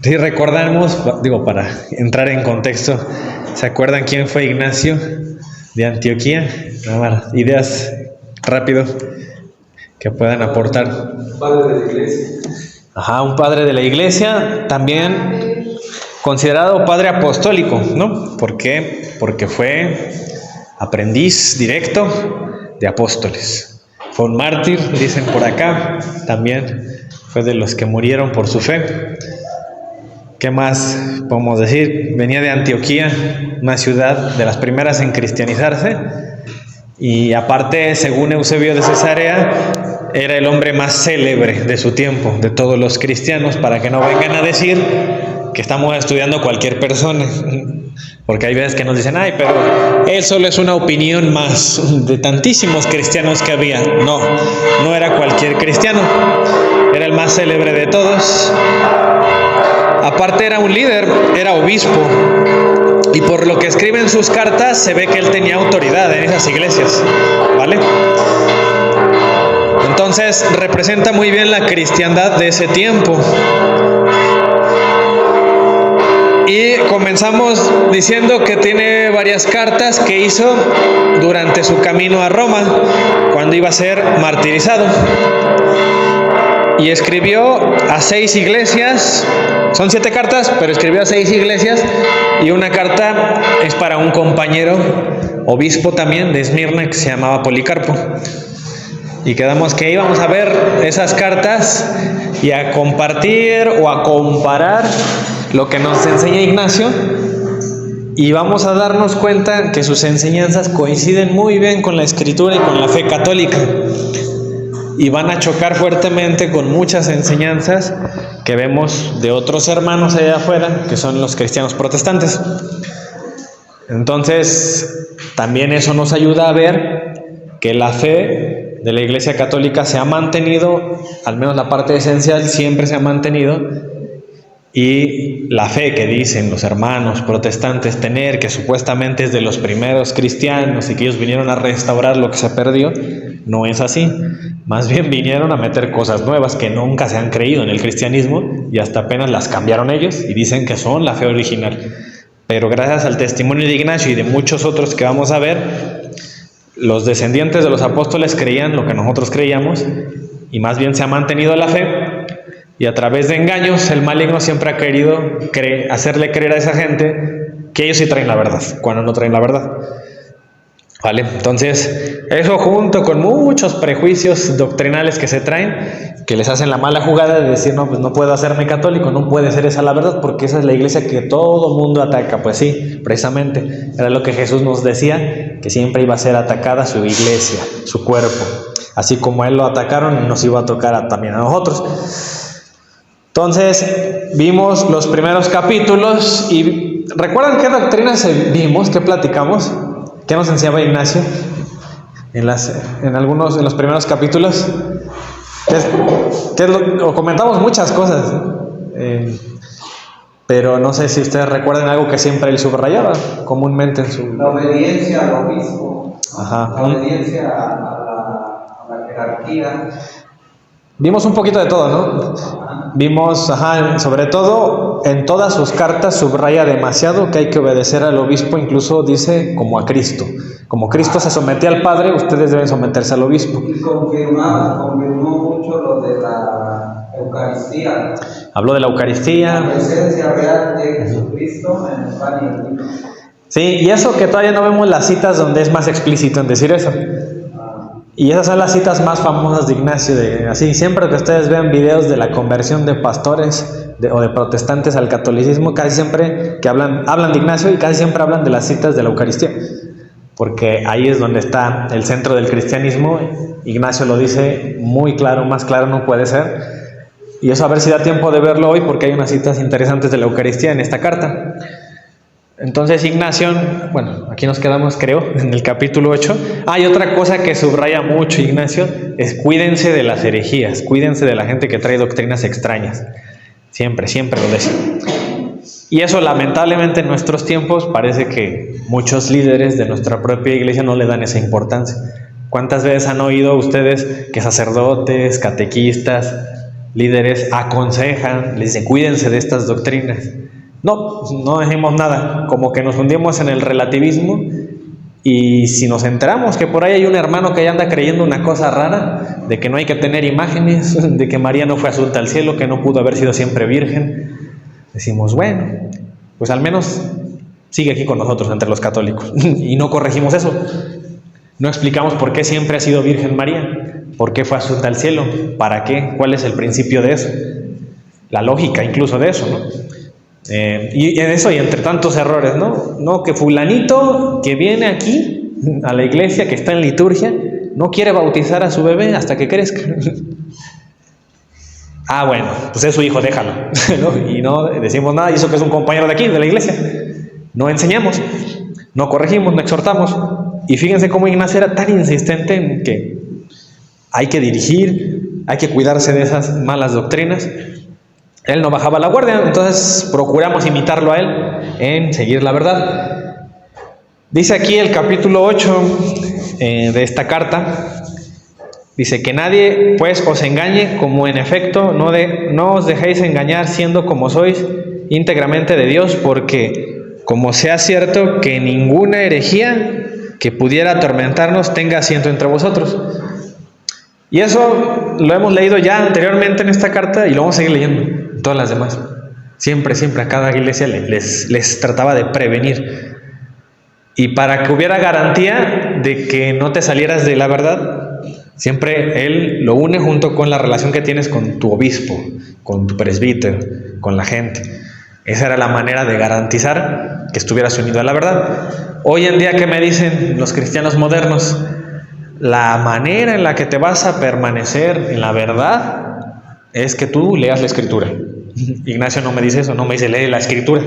Si recordamos, digo, para entrar en contexto, ¿se acuerdan quién fue Ignacio de Antioquía? Nada más, ideas rápido que puedan aportar. Padre de la iglesia. Ajá, un padre de la iglesia, también considerado padre apostólico, ¿no? ¿Por qué? Porque fue aprendiz directo de apóstoles. Fue un mártir, dicen por acá, también fue de los que murieron por su fe. ¿Qué más podemos decir? Venía de Antioquía, una ciudad de las primeras en cristianizarse, y aparte, según Eusebio de Cesarea, era el hombre más célebre de su tiempo, de todos los cristianos, para que no vengan a decir que estamos estudiando cualquier persona, porque hay veces que nos dicen, ay, pero él solo es una opinión más de tantísimos cristianos que había. No, no era cualquier cristiano, era el más célebre de todos. Aparte era un líder, era obispo, y por lo que escribe en sus cartas se ve que él tenía autoridad en esas iglesias, ¿vale? Entonces representa muy bien la cristiandad de ese tiempo. Y comenzamos diciendo que tiene varias cartas que hizo durante su camino a Roma, cuando iba a ser martirizado. Y escribió a 6 iglesias, son 7 cartas, pero escribió a 6 iglesias, y una carta es para un compañero, obispo también, de Esmirna, que se llamaba Policarpo. Y quedamos que íbamos a ver esas cartas y a compartir o a comparar lo que nos enseña Ignacio, y vamos a darnos cuenta que sus enseñanzas coinciden muy bien con la Escritura y con la fe católica, y van a chocar fuertemente con muchas enseñanzas que vemos de otros hermanos allá afuera, que son los cristianos protestantes. Entonces, también eso nos ayuda a ver que la fe de la Iglesia Católica se ha mantenido, al menos la parte esencial siempre se ha mantenido, y la fe que dicen los hermanos protestantes tener, que supuestamente es de los primeros cristianos y que ellos vinieron a restaurar lo que se perdió, no es así. Más bien vinieron a meter cosas nuevas que nunca se han creído en el cristianismo, y hasta apenas las cambiaron ellos y dicen que son la fe original. Pero gracias al testimonio de Ignacio y de muchos otros que vamos a ver, los descendientes de los apóstoles creían lo que nosotros creíamos, y más bien se ha mantenido la fe. Y a través de engaños, el maligno siempre ha querido hacerle creer a esa gente que ellos sí traen la verdad, cuando no traen la verdad. ¿Vale? Entonces, eso junto con muchos prejuicios doctrinales que se traen, que les hacen la mala jugada de decir, no, pues no puedo hacerme católico, no puede ser esa la verdad, porque esa es la iglesia que todo mundo ataca. Pues sí, precisamente, era lo que Jesús nos decía, que siempre iba a ser atacada su iglesia, su cuerpo. Así como a él lo atacaron, nos iba a tocar también a nosotros. Entonces, vimos los primeros capítulos, y ¿recuerdan qué doctrinas vimos, qué platicamos? ¿Qué nos enseñaba Ignacio en los primeros capítulos? O comentamos muchas cosas, pero no sé si ustedes recuerdan algo que siempre él subrayaba comúnmente en su... La obediencia al obispo. Ajá. La obediencia a la jerarquía. Vimos un poquito de todo, ¿no? Vimos, sobre todo, en todas sus cartas subraya demasiado que hay que obedecer al obispo, incluso dice como a Cristo. Como Cristo se sometía al Padre, ustedes deben someterse al obispo. Y confirmó mucho lo de la Eucaristía. Habló de la Eucaristía. La presencia real de Jesucristo en el pan y el vino. Sí, y eso que todavía no vemos las citas donde es más explícito en decir eso. Y esas son las citas más famosas de Ignacio. Así, siempre que ustedes vean videos de la conversión de pastores o de protestantes al catolicismo, casi siempre que hablan de Ignacio, y casi siempre hablan de las citas de la Eucaristía, porque ahí es donde está el centro del cristianismo. Ignacio lo dice muy claro, más claro no puede ser, y eso a ver si da tiempo de verlo hoy, porque hay unas citas interesantes de la Eucaristía en esta carta. Entonces Ignacio, bueno, aquí nos quedamos, creo, en el capítulo 8. Hay otra cosa que subraya mucho Ignacio, es cuídense de las herejías, cuídense de la gente que trae doctrinas extrañas. Siempre lo dice. Y eso lamentablemente en nuestros tiempos parece que muchos líderes de nuestra propia iglesia no le dan esa importancia. ¿Cuántas veces han oído ustedes que sacerdotes, catequistas, líderes aconsejan, les dicen, cuídense de estas doctrinas. No decimos nada, como que nos hundimos en el relativismo, y si nos enteramos que por ahí hay un hermano que ya anda creyendo una cosa rara, de que no hay que tener imágenes, de que María no fue asunta al cielo, que no pudo haber sido siempre virgen, decimos, bueno, pues al menos sigue aquí con nosotros entre los católicos, y no corregimos eso. No explicamos por qué siempre ha sido virgen María, por qué fue asunta al cielo, para qué, cuál es el principio de eso, la lógica incluso de eso, ¿no? Y en eso y entre tantos errores, ¿no? Que fulanito que viene aquí a la iglesia, que está en liturgia, no quiere bautizar a su bebé hasta que crezca. Ah, bueno, pues es su hijo, déjalo, ¿no? Y no decimos nada, y eso que es un compañero de aquí, de la iglesia. No enseñamos, no corregimos, no exhortamos. Y fíjense cómo Ignacio era tan insistente en que hay que dirigir, hay que cuidarse de esas malas doctrinas. Él no bajaba la guardia, entonces procuramos imitarlo a él en seguir la verdad. Dice aquí el capítulo 8 de esta carta, dice que nadie pues os engañe, como en efecto no os dejéis engañar, siendo como sois íntegramente de Dios, porque como sea cierto que ninguna herejía que pudiera atormentarnos tenga asiento entre vosotros. Y eso lo hemos leído ya anteriormente en esta carta y lo vamos a seguir leyendo. Todas las demás, siempre a cada iglesia les trataba de prevenir, y para que hubiera garantía de que no te salieras de la verdad, siempre él lo une junto con la relación que tienes con tu obispo, con tu presbítero, con la gente. Esa era la manera de garantizar que estuvieras unido a la verdad. Hoy en día, ¿qué me dicen los cristianos modernos? La manera en la que te vas a permanecer en la verdad es que tú leas la escritura. Ignacio no me dice eso, no me dice lee la escritura,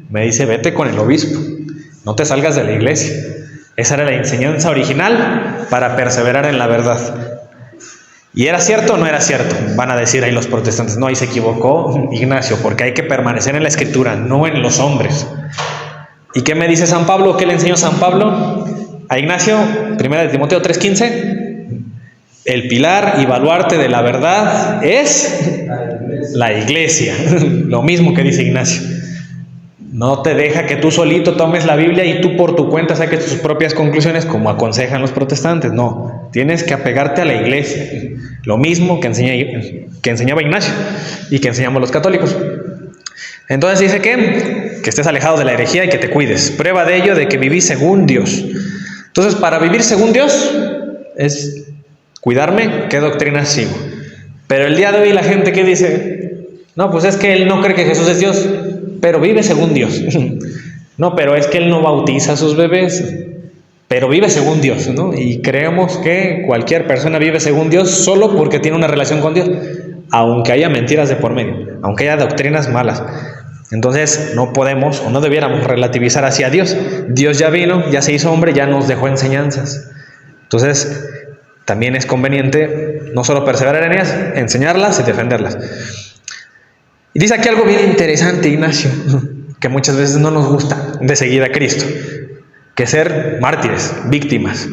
me dice vete con el obispo, no te salgas de la iglesia. Esa era la enseñanza original para perseverar en la verdad. ¿Y era cierto o no era cierto? Van a decir ahí los protestantes, no, ahí se equivocó Ignacio, porque hay que permanecer en la escritura, no en los hombres. ¿Y qué me dice San Pablo? ¿Qué le enseñó San Pablo a Ignacio? 1 Timoteo 3:15. El pilar y baluarte de la verdad es la iglesia. Lo mismo que dice Ignacio. No te deja que tú solito tomes la Biblia y tú por tu cuenta saques tus propias conclusiones como aconsejan los protestantes. No, tienes que apegarte a la iglesia. Lo mismo que enseñaba Ignacio y que enseñamos los católicos. Entonces dice que estés alejado de la herejía y que te cuides. Prueba de ello de que vivís según Dios. Entonces, para vivir según Dios es cuidarme, ¿qué doctrina sigo? Pero el día de hoy la gente que dice, no, pues es que él no cree que Jesús es Dios, pero vive según Dios. No, pero es que él no bautiza a sus bebés, pero vive según Dios, ¿no? Y creemos que cualquier persona vive según Dios solo porque tiene una relación con Dios, aunque haya mentiras de por medio, aunque haya doctrinas malas. Entonces no podemos o no debiéramos relativizar hacia Dios. Dios ya vino, ya se hizo hombre, ya nos dejó enseñanzas. Entonces también es conveniente no solo perseverar en ellas, enseñarlas y defenderlas. Y dice aquí algo bien interesante, Ignacio, que muchas veces no nos gusta de seguir a Cristo, que ser mártires, víctimas.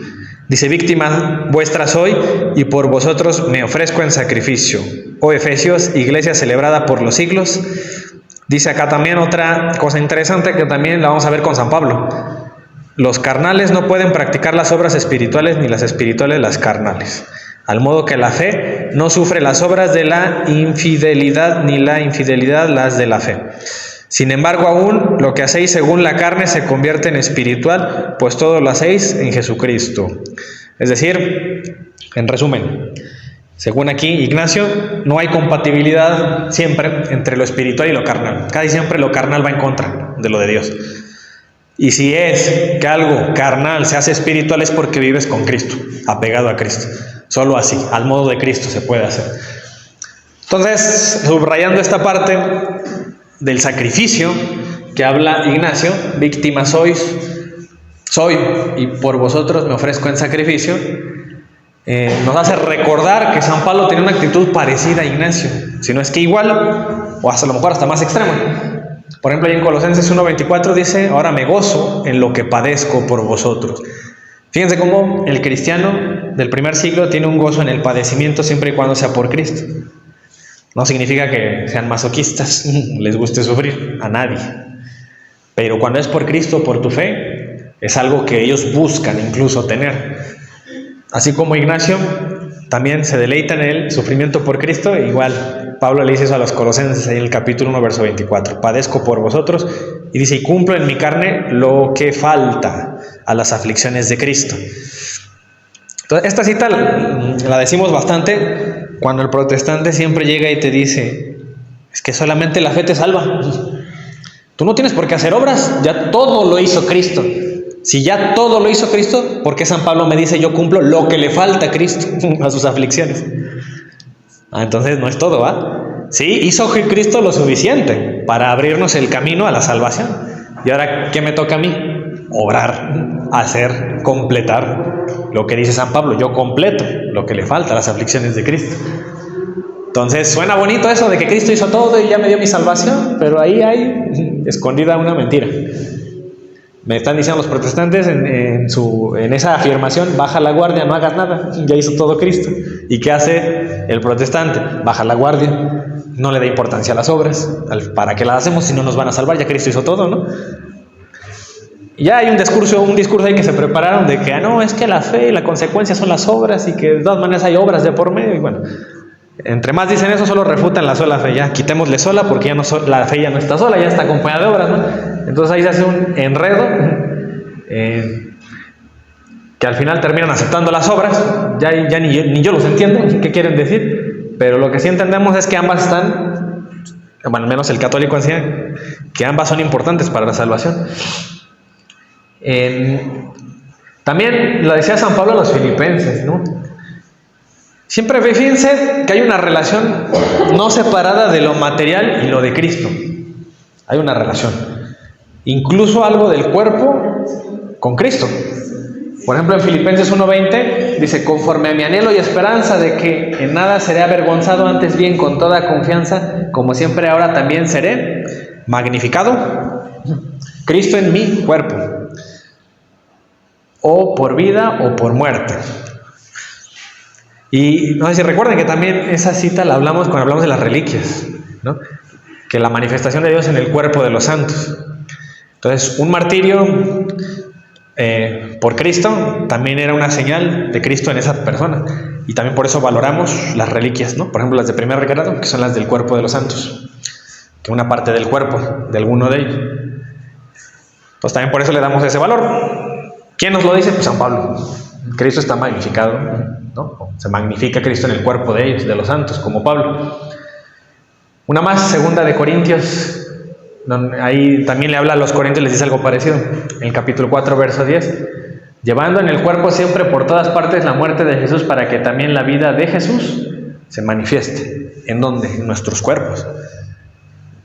Dice, víctima vuestra soy y por vosotros me ofrezco en sacrificio. Oh Efesios, iglesia celebrada por los siglos. Dice acá también otra cosa interesante que también la vamos a ver con San Pablo. Los carnales no pueden practicar las obras espirituales, ni las espirituales las carnales. Al modo que la fe no sufre las obras de la infidelidad, ni la infidelidad las de la fe. Sin embargo, aún lo que hacéis según la carne se convierte en espiritual, pues todo lo hacéis en Jesucristo. Es decir, en resumen, según aquí Ignacio, no hay compatibilidad siempre entre lo espiritual y lo carnal. Casi siempre lo carnal va en contra de lo de Dios. Y si es que algo carnal se hace espiritual es porque vives con Cristo, apegado a Cristo. Solo así, al modo de Cristo se puede hacer. Entonces, subrayando esta parte del sacrificio que habla Ignacio, víctima soy y por vosotros me ofrezco en sacrificio, nos hace recordar que San Pablo tenía una actitud parecida a Ignacio, si no es que igual, o hasta a lo mejor hasta más extrema. Por ejemplo, ahí en Colosenses 1:24 dice, ahora me gozo en lo que padezco por vosotros. Fíjense cómo el cristiano del primer siglo tiene un gozo en el padecimiento siempre y cuando sea por Cristo. No significa que sean masoquistas, les guste sufrir, a nadie. Pero cuando es por Cristo, por tu fe, es algo que ellos buscan incluso tener. Así como Ignacio también se deleita en el sufrimiento por Cristo, igual Pablo le dice eso a los Colosenses en el capítulo 1, verso 24. Padezco por vosotros, y dice, y cumplo en mi carne lo que falta a las aflicciones de Cristo. Entonces, esta cita la decimos bastante cuando el protestante siempre llega y te dice, es que solamente la fe te salva. Tú no tienes por qué hacer obras, ya todo lo hizo Cristo. Si ya todo lo hizo Cristo, ¿por qué San Pablo me dice yo cumplo lo que le falta a Cristo, a sus aflicciones? Entonces no es todo, ¿va? Sí, hizo Cristo lo suficiente para abrirnos el camino a la salvación. ¿Y ahora qué me toca a mí? Obrar, hacer, completar lo que dice San Pablo. Yo completo lo que le falta a las aflicciones de Cristo. Entonces suena bonito eso de que Cristo hizo todo y ya me dio mi salvación, pero ahí hay escondida una mentira. Me están diciendo los protestantes en esa afirmación, baja la guardia, no hagas nada, ya hizo todo Cristo. ¿Y qué hace el protestante? Baja la guardia, no le da importancia a las obras. ¿Para qué las hacemos si no nos van a salvar? Ya Cristo hizo todo, ¿no? Ya hay un discurso ahí que se prepararon de que no, es que la fe y la consecuencia son las obras y que de todas maneras hay obras de por medio. Y bueno, entre más dicen eso, solo refutan la sola fe. Ya quitémosle sola porque ya no la fe ya no está sola, ya está acompañada de obras, ¿no? Entonces ahí se hace un enredo que al final terminan aceptando las obras. Ya ni yo los entiendo qué quieren decir, pero lo que sí entendemos es que ambas están, bueno, al menos el católico enseña que ambas son importantes para la salvación. También lo decía San Pablo a los filipenses, ¿no? Siempre fíjense que hay una relación no separada de lo material y lo de Cristo. Hay una relación. Incluso algo del cuerpo con Cristo. Por ejemplo, en Filipenses 1:20 dice, conforme a mi anhelo y esperanza de que en nada seré avergonzado, antes bien con toda confianza, como siempre ahora también seré magnificado Cristo en mi cuerpo, o por vida o por muerte. Y no sé si recuerden que también esa cita la hablamos cuando hablamos de las reliquias, ¿no? Que la manifestación de Dios en el cuerpo de los santos. Entonces, un martirio por Cristo también era una señal de Cristo en esa persona. Y también por eso valoramos las reliquias, ¿no? Por ejemplo, las de primer grado, que son las del cuerpo de los santos, que una parte del cuerpo de alguno de ellos. Pues también por eso le damos ese valor. ¿Quién nos lo dice? Pues San Pablo. Cristo está magnificado, ¿no? Se magnifica Cristo en el cuerpo de ellos, de los santos, como Pablo. Una más, 2 de Corintios, ahí también le habla a los corintios, les dice algo parecido, en el capítulo 4, verso 10. Llevando en el cuerpo siempre por todas partes la muerte de Jesús, para que también la vida de Jesús se manifieste. ¿En dónde? En nuestros cuerpos.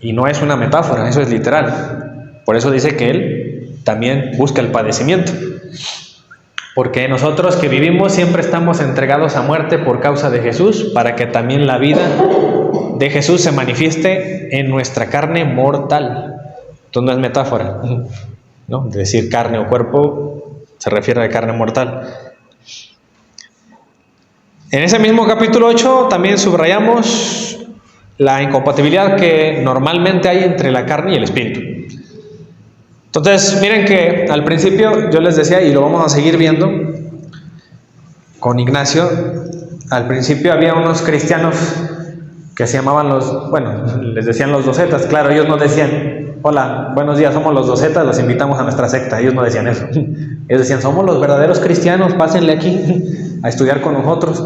Y no es una metáfora, eso es literal. Por eso dice que Él también busca el padecimiento. Porque nosotros que vivimos siempre estamos entregados a muerte por causa de Jesús, para que también la vida de Jesús se manifieste en nuestra carne mortal. Entonces no es metáfora, ¿no? De decir carne o cuerpo se refiere a carne mortal. En ese mismo capítulo 8 también subrayamos la incompatibilidad que normalmente hay entre la carne y el espíritu. Entonces, miren que al principio yo les decía, y lo vamos a seguir viendo con Ignacio, al principio había unos cristianos que se llamaban les decían los docetas. Claro, ellos no decían, hola, buenos días, somos los docetas, los invitamos a nuestra secta. Ellos no decían eso. Ellos decían, somos los verdaderos cristianos, pásenle aquí a estudiar con nosotros.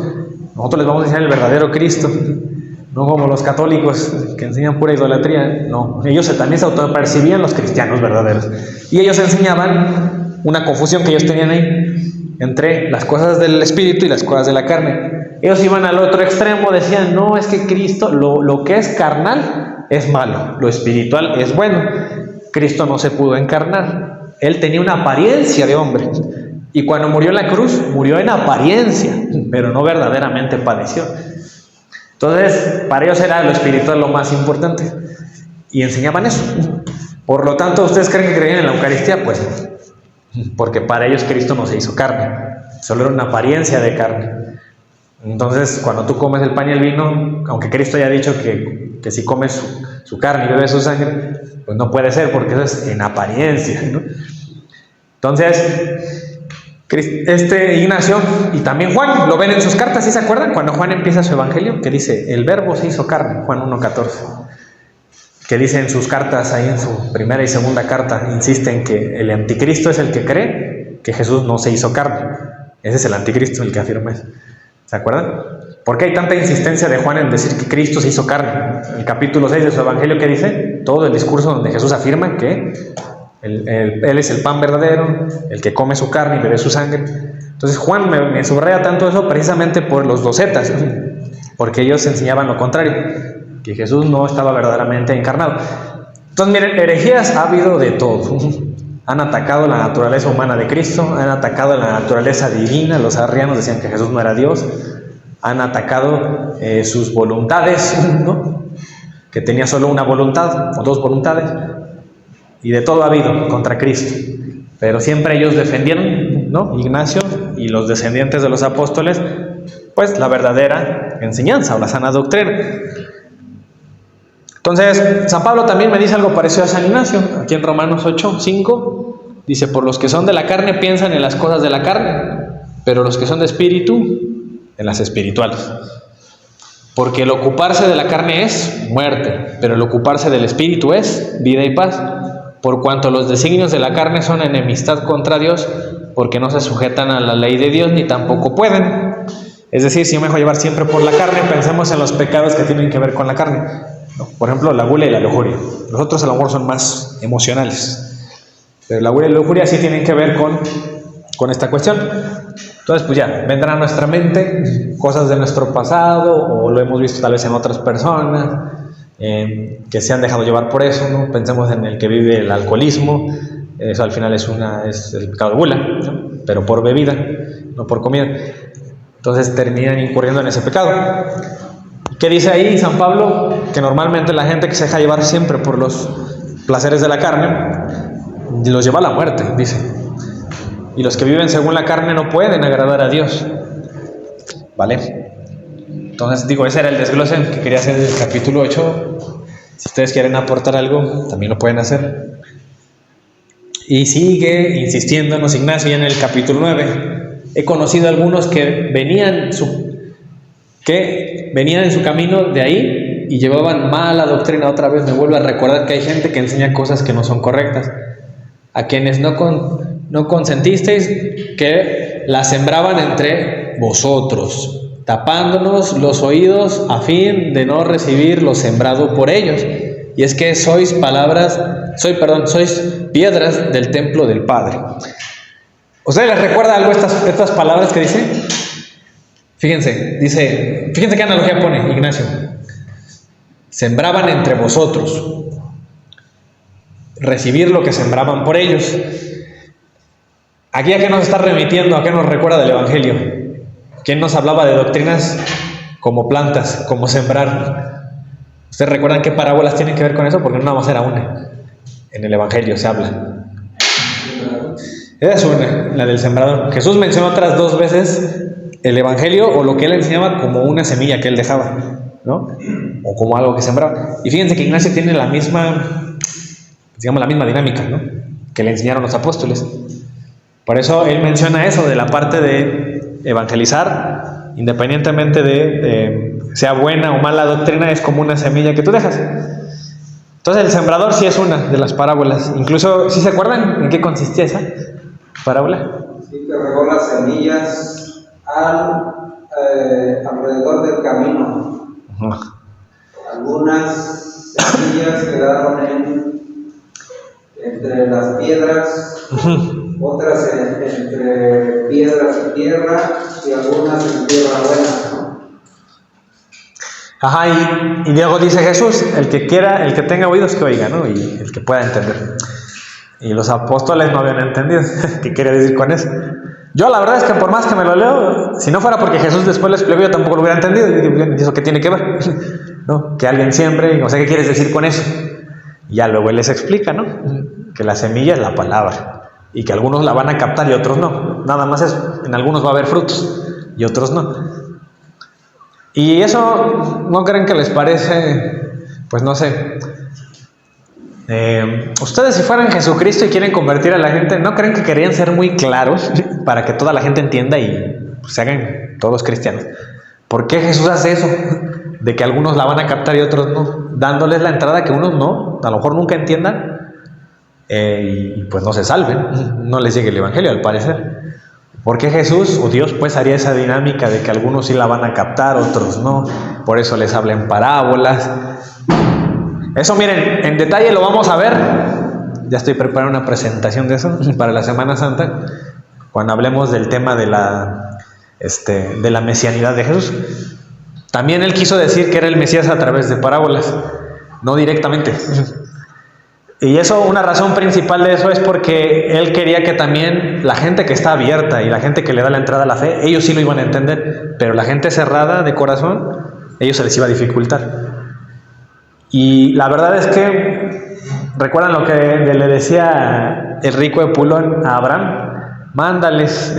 Nosotros les vamos a enseñar el verdadero Cristo. No como los católicos que enseñan pura idolatría. No, ellos también se autopercibían los cristianos verdaderos. Y ellos enseñaban una confusión que ellos tenían ahí entre las cosas del espíritu y las cosas de la carne. Ellos iban al otro extremo, decían, no, es que Cristo, lo que es carnal es malo, lo espiritual es bueno. Cristo no se pudo encarnar. Él tenía una apariencia de hombre. Y cuando murió en la cruz, murió en apariencia, pero no verdaderamente padeció. Entonces, para ellos era lo espiritual lo más importante. Y enseñaban eso. Por lo tanto, ¿ustedes creen que creían en la Eucaristía? Pues porque para ellos Cristo no se hizo carne. Solo era una apariencia de carne. Entonces, cuando tú comes el pan y el vino, aunque Cristo haya dicho que si comes su carne y bebes su sangre, pues no puede ser, porque eso es en apariencia, ¿no? Entonces, Ignacio y también Juan lo ven en sus cartas, ¿sí se acuerdan? Cuando Juan empieza su evangelio, que dice, el verbo se hizo carne, Juan 1:14, que dice en sus cartas, ahí en su primera y segunda carta, insiste en que el anticristo es el que cree que Jesús no se hizo carne. Ese es el anticristo el que afirma eso. ¿Se acuerdan? ¿Por qué hay tanta insistencia de Juan en decir que Cristo se hizo carne? En el capítulo 6 de su evangelio, ¿qué dice? Todo el discurso donde Jesús afirma que Él es el pan verdadero, el que come su carne y bebe su sangre. Entonces Juan me subraya tanto eso precisamente por los docetas, porque ellos enseñaban lo contrario, que Jesús no estaba verdaderamente encarnado. Entonces miren, herejías ha habido de todo. Han atacado la naturaleza humana de Cristo, han atacado la naturaleza divina. Los arrianos decían que Jesús no era Dios. Han atacado sus voluntades, ¿no? Que tenía solo una voluntad o dos voluntades. Y de todo ha habido contra Cristo. Pero siempre ellos defendieron, ¿no? Ignacio y los descendientes de los apóstoles, pues la verdadera enseñanza o la sana doctrina. Entonces, San Pablo también me dice algo parecido a San Ignacio, aquí en Romanos 8:5, dice, por los que son de la carne piensan en las cosas de la carne, pero los que son de espíritu, en las espirituales. Porque el ocuparse de la carne es muerte, pero el ocuparse del espíritu es vida y paz, por cuanto los designios de la carne son enemistad contra Dios, porque no se sujetan a la ley de Dios, ni tampoco pueden. Es decir, si yo me dejo llevar siempre por la carne, pensemos en los pecados que tienen que ver con la carne. Por ejemplo, la gula y la lujuria. Los otros a lo mejor son más emocionales, pero la gula y la lujuria sí tienen que ver con esta cuestión. Entonces, pues ya, vendrá a nuestra mente cosas de nuestro pasado, o lo hemos visto tal vez en otras personas, que se han dejado llevar por eso, ¿no? Pensemos en el que vive el alcoholismo. Eso al final es el pecado de gula, ¿no? Pero por bebida, no por comida. Entonces terminan incurriendo en ese pecado. ¿Qué dice ahí San Pablo? Que normalmente la gente que se deja llevar siempre por los placeres de la carne, los lleva a la muerte, dice. Y los que viven según la carne no pueden agradar a Dios. ¿Vale? Entonces, digo, ese era el desglose que quería hacer del capítulo 8. Si ustedes quieren aportar algo, también lo pueden hacer. Y sigue insistiéndonos Ignacio ya en el capítulo 9. He conocido algunos que venían en su camino de ahí y llevaban mala doctrina. Otra vez me vuelvo a recordar que hay gente que enseña cosas que no son correctas. A quienes no consentisteis, que la sembraban entre vosotros, tapándonos los oídos a fin de no recibir lo sembrado por ellos. Y es que sois piedras del templo del Padre. ¿Ustedes les recuerda algo estas palabras que dice? Fíjense qué analogía pone Ignacio. Sembraban entre vosotros, recibir lo que sembraban por ellos. Aquí a qué nos está remitiendo, a qué nos recuerda del Evangelio. ¿Quién nos hablaba de doctrinas como plantas, como sembrar? ¿Ustedes recuerdan qué parábolas tienen que ver con eso? Porque no nada más era una. En el Evangelio se habla. Esa es una, la del sembrador. Jesús mencionó otras 2 veces el Evangelio o lo que él enseñaba como una semilla que él dejaba, ¿no? O como algo que sembraba. Y fíjense que Ignacio tiene la misma dinámica, ¿no? Que le enseñaron los apóstoles. Por eso él menciona eso de la parte de evangelizar, independientemente de sea buena o mala doctrina, es como una semilla que tú dejas. Entonces el sembrador sí es una de las parábolas. Incluso, ¿sí se acuerdan en qué consistía esa parábola? Sí, que regó las semillas alrededor del camino. Algunas semillas quedaron entre las piedras, otras entre piedras y tierra, y algunas en tierra buena. Ajá, y luego dice Jesús, el que tenga oídos que oiga, ¿no? Y el que pueda entender. Y los apóstoles no habían entendido. ¿Qué quiere decir con eso? Yo la verdad es que por más que me lo leo, si no fuera porque Jesús después lo explicó, yo tampoco lo hubiera entendido. ¿Y eso qué tiene que ver? ¿No? Que alguien siembre, o sea, ¿qué quieres decir con eso? Y ya luego él les explica, ¿no? Que la semilla es la palabra. Y que algunos la van a captar y otros no. Nada más eso. En algunos va a haber frutos y otros no. Y eso, ¿no creen que les parece, pues no sé, ustedes si fueran Jesucristo y quieren convertir a la gente, ¿no creen que querían ser muy claros para que toda la gente entienda y pues, se hagan todos cristianos? ¿Por qué Jesús hace eso? De que algunos la van a captar y otros no, dándoles la entrada que unos no, a lo mejor nunca entiendan y pues no se salven, no les llegue el evangelio al parecer. ¿Por qué Jesús o Dios pues haría esa dinámica de que algunos sí la van a captar, otros no? Por eso les habla en parábolas. Eso miren, en detalle lo vamos a ver. Ya estoy preparando una presentación de eso para la Semana Santa, cuando hablemos del tema de la mesianidad de Jesús. También él quiso decir que era el Mesías a través de parábolas, no directamente. Y eso, una razón principal de eso es porque él quería que también la gente que está abierta y la gente que le da la entrada a la fe, ellos sí lo iban a entender, pero la gente cerrada de corazón, ellos se les iba a dificultar. Y la verdad es que, ¿recuerdan lo que le decía el rico Epulón a Abraham? Mándales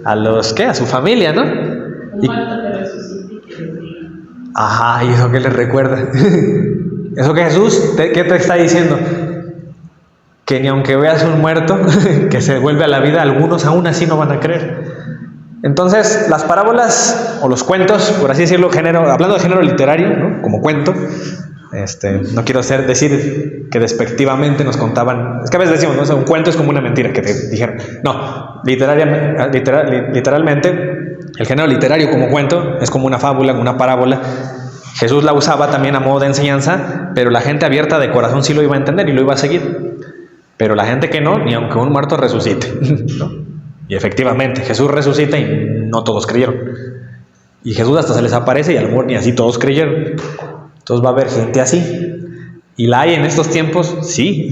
a su familia, ¿no? Ajá, y eso que les recuerda. Eso que Jesús, ¿qué te está diciendo? Que ni aunque veas un muerto que se vuelve a la vida, algunos aún así no van a creer. Entonces, las parábolas o los cuentos, por así decirlo, hablando de género literario, ¿no? Como cuento, no quiero decir que despectivamente nos contaban, es que a veces decimos, ¿no? O sea, un cuento es como una mentira que te dijeron. No, literalmente, el género literario como cuento es como una fábula, una parábola. Jesús la usaba también a modo de enseñanza, pero la gente abierta de corazón sí lo iba a entender y lo iba a seguir. Pero la gente que no, ni aunque un muerto resucite, ¿no? Y efectivamente, Jesús resucita y no todos creyeron. Y Jesús hasta se les aparece y a lo mejor ni así todos creyeron. Entonces va a haber gente así. ¿Y la hay en estos tiempos? Sí.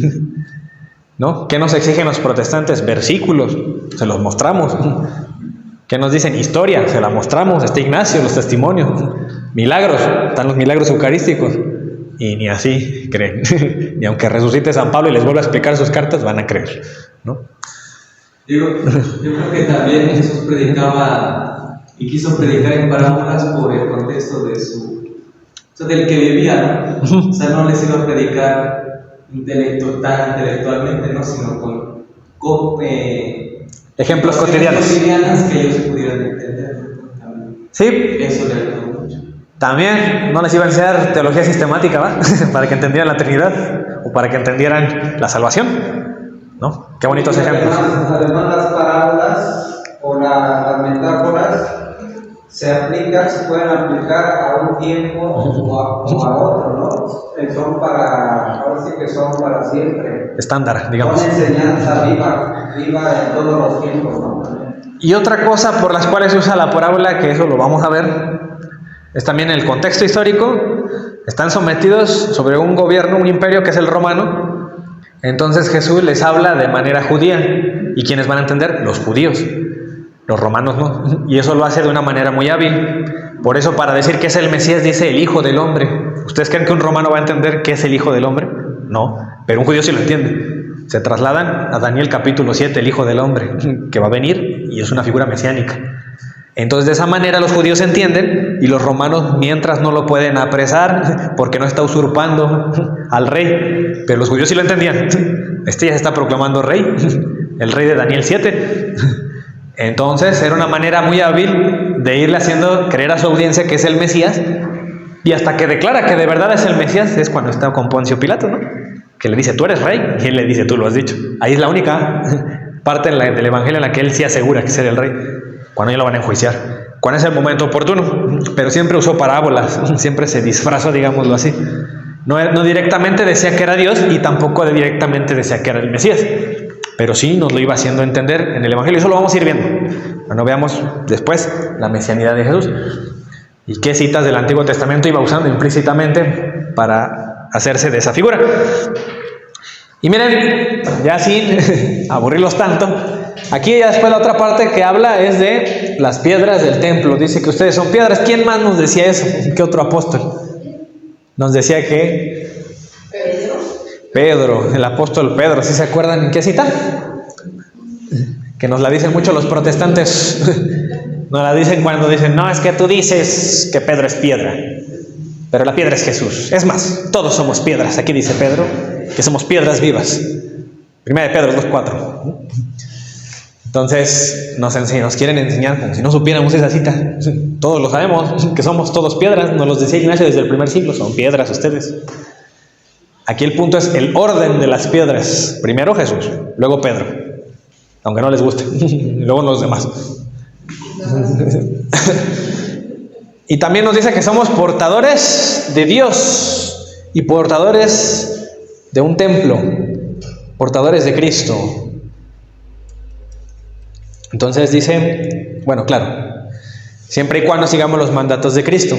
¿No? ¿Qué nos exigen los protestantes? Versículos, se los mostramos. ¿Qué nos dicen? Historia, se la mostramos. Está Ignacio, los testimonios. Milagros, están los milagros eucarísticos. Y ni así creen. Ni aunque resucite San Pablo y les vuelva a explicar sus cartas, van a creer, ¿no? Yo creo que también Jesús predicaba y quiso predicar en parábolas por el contexto del que vivía, ¿no? O sea, no les iba a predicar tan intelectualmente, ¿no? Sino con ejemplos cotidianos que ellos pudieran entender, ¿no? Sí. Eso le ayudó mucho. También no les iba a enseñar teología sistemática, ¿va? Para que entendieran la Trinidad o para que entendieran la salvación, ¿no? Qué bonitos ejemplos. Además las parábolas o las metáforas se pueden aplicar a un tiempo o a otro, ¿no? Ahora sí que son para siempre. Estándar, digamos. Son enseñanza viva en todos los tiempos, ¿no? Y otra cosa por las cuales se usa la parábola, que eso lo vamos a ver, es también el contexto histórico. Están sometidos sobre un gobierno, un imperio que es el romano. Entonces Jesús les habla de manera judía. ¿Y quiénes van a entender? Los judíos. Los romanos no. Y eso lo hace de una manera muy hábil. Por eso, para decir que es el Mesías, dice el Hijo del Hombre. ¿Ustedes creen que un romano va a entender qué es el Hijo del Hombre? No, pero un judío sí lo entiende. Se trasladan a Daniel capítulo 7, el Hijo del Hombre, que va a venir y es una figura mesiánica. Entonces, de esa manera los judíos entienden y los romanos, mientras no lo pueden apresar porque no está usurpando al rey, pero los judíos sí lo entendían. Ya se está proclamando rey, el rey de Daniel 7. Entonces, era una manera muy hábil de irle haciendo creer a su audiencia que es el Mesías, y hasta que declara que de verdad es el Mesías es cuando está con Poncio Pilato, ¿no? Que le dice, tú eres rey, y él le dice, tú lo has dicho. Ahí es la única parte del Evangelio en la que él sí asegura que es el rey, cuando ya lo van a enjuiciar, cuando es el momento oportuno. Pero siempre usó parábolas, siempre se disfrazó, digámoslo así. No directamente decía que era Dios y tampoco directamente decía que era el Mesías, pero sí nos lo iba haciendo entender en el Evangelio. Eso lo vamos a ir viendo cuando veamos después la mesianidad de Jesús y qué citas del Antiguo Testamento iba usando implícitamente para hacerse de esa figura. Y miren, ya sin aburrirlos tanto, aquí ya después la otra parte que habla es de las piedras del templo. Dice que ustedes son piedras. ¿Quién más nos decía eso? ¿Qué otro apóstol? Nos decía que Pedro, el apóstol Pedro. ¿Sí se acuerdan en qué cita? Que nos la dicen mucho los protestantes. Nos la dicen cuando dicen, no, es que tú dices que Pedro es piedra, pero la piedra es Jesús. Es más, todos somos piedras. Aquí dice Pedro que somos piedras vivas. 1 de Pedro 2:4. Entonces nos quieren enseñar como si no supiéramos esa cita. Todos lo sabemos, que somos todos piedras. Nos los decía Ignacio desde el primer siglo. Son piedras ustedes. Aquí el punto es el orden de las piedras. Primero Jesús, luego Pedro, aunque no les guste, luego los demás. Y también nos dice que somos portadores de Dios y portadores de un templo, portadores de Cristo. Entonces dice, bueno, claro, siempre y cuando sigamos los mandatos de Cristo.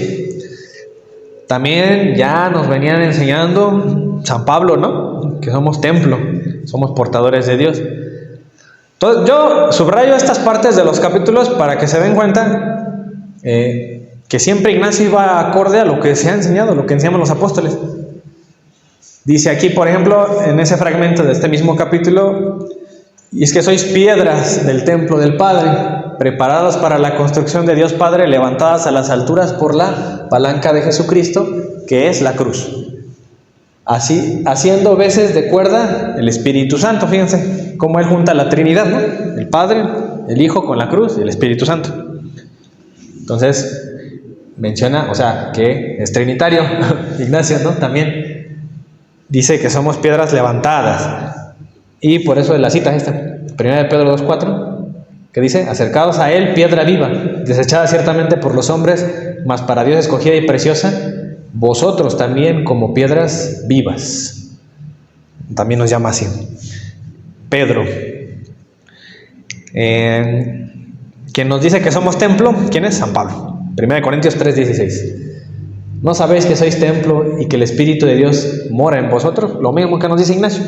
También ya nos venían enseñando San Pablo, ¿no? Que somos templo, somos portadores de Dios. Entonces, yo subrayo estas partes de los capítulos para que se den cuenta que siempre Ignacio iba acorde a lo que se ha enseñado, lo que enseñaban los apóstoles. Dice aquí, por ejemplo, en ese fragmento de este mismo capítulo, y es que sois piedras del templo del Padre, preparadas para la construcción de Dios Padre, levantadas a las alturas por la palanca de Jesucristo, que es la cruz. Así, haciendo veces de cuerda el Espíritu Santo. Fíjense cómo él junta la Trinidad, ¿no? El Padre, el Hijo con la cruz y el Espíritu Santo. Entonces, menciona, o sea, que es trinitario. Ignacio, ¿no? También dice que somos piedras levantadas. Y por eso la cita esta, 1 de Pedro 2:4, que dice, acercaos a él, piedra viva, desechada ciertamente por los hombres, mas para Dios escogida y preciosa, vosotros también como piedras vivas. También nos llama así. Pedro, quien nos dice que somos templo, ¿quién es? San Pablo. 1 Corintios 3:16. ¿No sabéis que sois templo y que el Espíritu de Dios mora en vosotros? Lo mismo que nos dice Ignacio.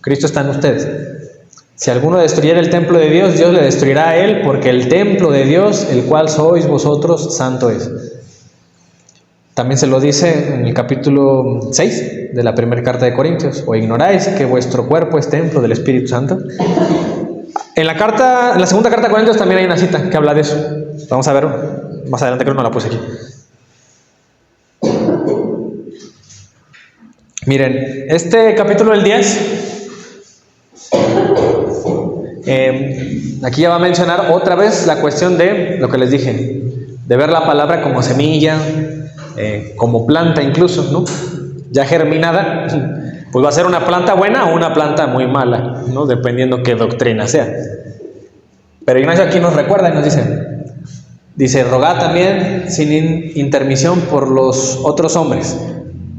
Cristo está en ustedes. Si alguno destruyera el templo de Dios, Dios le destruirá a él, porque el templo de Dios, el cual sois vosotros, santo es. También se lo dice en el capítulo 6 de la primera carta de Corintios. ¿O ignoráis que vuestro cuerpo es templo del Espíritu Santo? En la segunda carta de Corintios también hay una cita que habla de eso. Vamos a ver más adelante, creo que no la puse aquí. Miren, este capítulo del 10, aquí ya va a mencionar otra vez la cuestión de lo que les dije, de ver la palabra como semilla, como planta incluso, ¿no? Ya germinada, pues va a ser una planta buena o una planta muy mala, ¿no? Dependiendo qué doctrina sea. Pero Ignacio aquí nos recuerda y nos dice, rogad también sin intermisión por los otros hombres,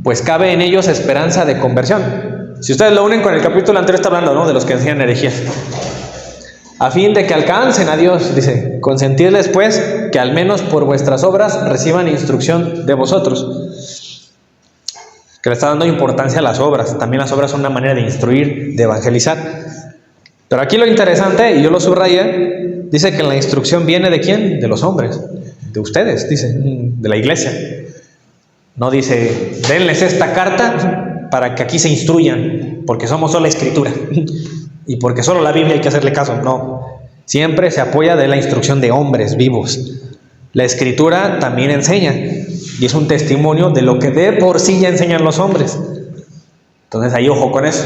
pues cabe en ellos esperanza de conversión. Si ustedes lo unen con el capítulo anterior, está hablando, ¿no?, de los que enseñan herejías. A fin de que alcancen a Dios, dice, consentidles pues que al menos por vuestras obras reciban instrucción de vosotros. Que le está dando importancia a las obras. También las obras son una manera de instruir, de evangelizar. Pero aquí lo interesante, y yo lo subrayé, dice que la instrucción viene ¿de quién? De los hombres, de ustedes, dice, de la iglesia. No dice, denles esta carta para que aquí se instruyan, porque somos solo la escritura y porque solo la Biblia hay que hacerle caso. No, siempre se apoya de la instrucción de hombres vivos. La escritura también enseña y es un testimonio de lo que de por sí ya enseñan los hombres. Entonces ahí ojo con eso.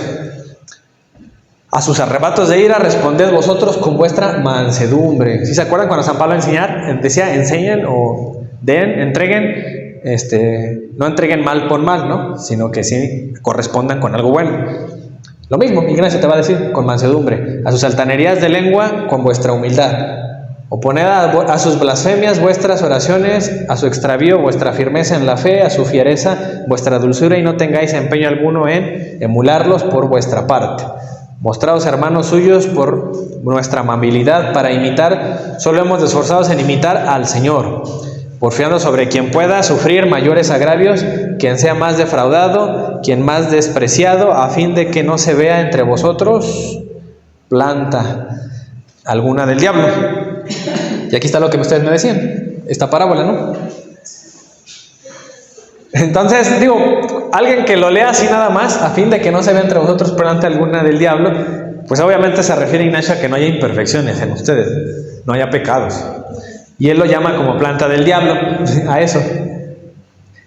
A sus arrebatos de ira responded vosotros con vuestra mansedumbre. ¿Sí se acuerdan cuando San Pablo decía enseñen o den, entreguen? No entreguen mal por mal, ¿no? Sino que sí correspondan con algo bueno. Lo mismo, Ignacio te va a decir, con mansedumbre. A sus altanerías de lengua, con vuestra humildad. Oponed a sus blasfemias vuestras oraciones, a su extravío vuestra firmeza en la fe, a su fiereza vuestra dulzura, y no tengáis empeño alguno en emularlos por vuestra parte. Mostraos hermanos suyos por nuestra amabilidad para imitar, solo hemos de esforzados en imitar al Señor, porfiando sobre quien pueda sufrir mayores agravios, quien sea más defraudado, quien más despreciado, a fin de que no se vea entre vosotros planta alguna del diablo. Y aquí está lo que ustedes me decían, esta parábola, ¿no? Entonces, digo, alguien que lo lea así nada más, a fin de que no se vea entre vosotros planta alguna del diablo, pues obviamente se refiere, Ignacio, a que no haya imperfecciones en ustedes. no haya pecados. Y él lo llama como planta del diablo, a eso.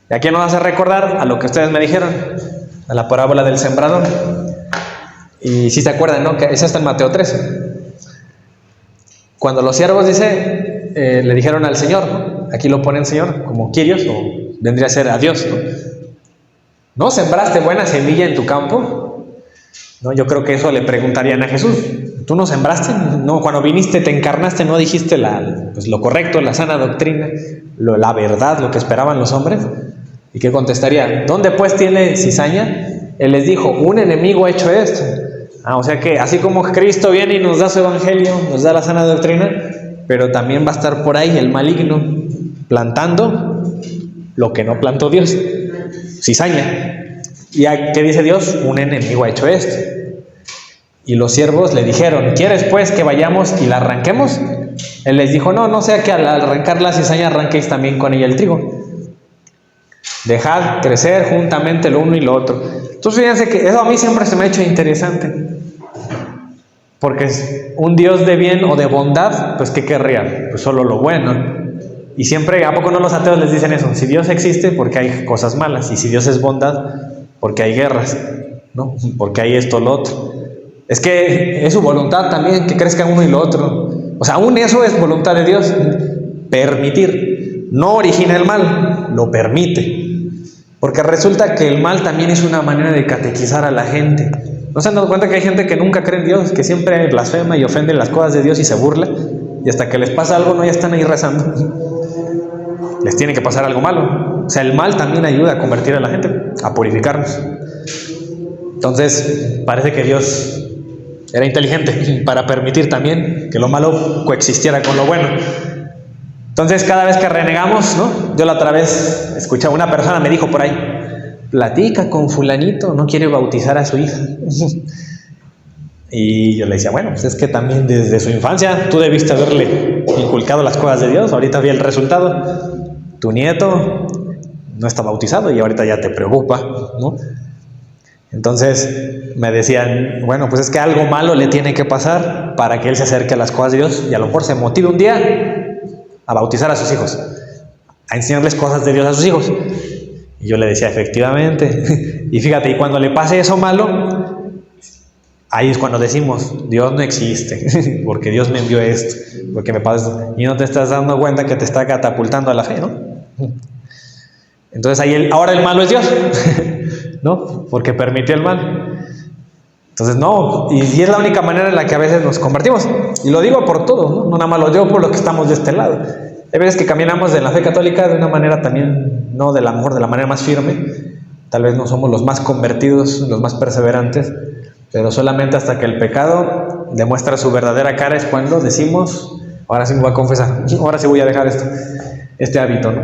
¿Y a quién nos hace recordar? A lo que ustedes me dijeron, a la parábola del sembrador. Y si se acuerdan, ¿no? Que esa está en Mateo 13. Cuando los siervos, dice, le dijeron al Señor, ¿no? Aquí lo ponen Señor, como Kyrios, o vendría a ser a Dios, ¿no? ¿No sembraste buena semilla en tu campo? ¿No? Yo creo que eso le preguntarían a Jesús. ¿Tú no sembraste? No, cuando viniste, te encarnaste, ¿no dijiste pues lo correcto, la sana doctrina, la verdad, lo que esperaban los hombres? ¿Y qué contestaría? ¿Dónde pues tiene cizaña? Él les dijo, un enemigo ha hecho esto. O sea que así como Cristo viene y nos da su evangelio, nos da la sana doctrina, pero también va a estar por ahí el maligno plantando lo que no plantó Dios, cizaña. ¿Y qué dice Dios? Un enemigo ha hecho esto. Y los siervos le dijeron, ¿quieres pues que vayamos y la arranquemos? Él les dijo, no sea que al arrancar la cizaña arranquéis también con ella el trigo. Dejad crecer juntamente lo uno y lo otro. Entonces fíjense que eso a mí siempre se me ha hecho interesante. Porque un Dios de bien o de bondad, pues ¿qué querría? Pues solo lo bueno. Y siempre, ¿a poco no los ateos les dicen eso? Si Dios existe, porque hay cosas malas. Y si Dios es bondad, porque hay guerras, ¿no? Porque hay esto o lo otro. Es que es su voluntad también que crezcan uno y lo otro. O sea, aún eso es voluntad de Dios. Permitir. No origina el mal, lo permite. Porque resulta que el mal también es una manera de catequizar a la gente. ¿No se han dado cuenta que hay gente que nunca cree en Dios, que siempre blasfema y ofende las cosas de Dios y se burla? Y hasta que les pasa algo, no, ya están ahí rezando. Les tiene que pasar algo malo. O sea, el mal también ayuda a convertir a la gente, a purificarnos. Entonces, parece que Dios era inteligente para permitir también que lo malo coexistiera con lo bueno. Entonces, cada vez que renegamos, ¿no? Yo la otra vez escuchaba, una persona me dijo por ahí, platica con fulanito, no quiere bautizar a su hija. Y yo le decía, bueno, pues es que también desde su infancia tú debiste haberle inculcado las cosas de Dios, ahorita vi el resultado. Tu nieto no está bautizado y ahorita ya te preocupa, ¿no? Entonces me decían, bueno, pues es que algo malo le tiene que pasar para que él se acerque a las cosas de Dios y a lo mejor se motive un día a bautizar a sus hijos, a enseñarles cosas de Dios a sus hijos. Y yo le decía, efectivamente. Y fíjate, y cuando le pase eso malo, ahí es cuando decimos, Dios no existe, porque Dios me envió esto, porque me pasa esto. Y no te estás dando cuenta que te está catapultando a la fe, ¿no? Entonces ahí ahora el malo es Dios, ¿no? Porque permitió el mal. Entonces no, y es la única manera en la que a veces nos convertimos. Y lo digo por todo, ¿no? No nada más lo digo por los que estamos de este lado. Hay veces que caminamos en la fe católica de una manera también, no de la mejor, de la manera más firme. Tal vez no somos los más convertidos, los más perseverantes, pero solamente hasta que el pecado demuestra su verdadera cara es cuando decimos, ahora sí me voy a confesar, ahora sí voy a dejar este hábito, ¿no?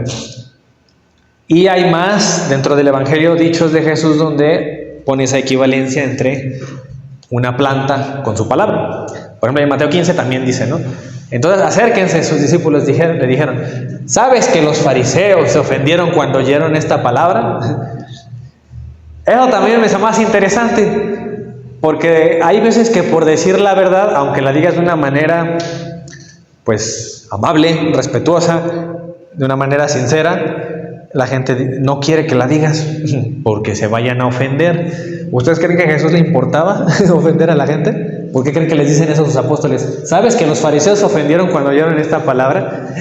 Y hay más dentro del Evangelio dichos de Jesús donde pone esa equivalencia entre una planta con su palabra. Por ejemplo, en Mateo 15 también dice, ¿no? Entonces acérquense, sus discípulos le dijeron, ¿sabes que los fariseos se ofendieron cuando oyeron esta palabra? Eso también me hace más interesante, porque hay veces que por decir la verdad, aunque la digas de una manera pues amable, respetuosa, de una manera sincera, la gente no quiere que la digas porque se vayan a ofender. ¿Ustedes creen que a Jesús le importaba ofender a la gente? ¿Por qué creen que les dicen eso a sus apóstoles? ¿Sabes que los fariseos se ofendieron cuando oyeron esta palabra?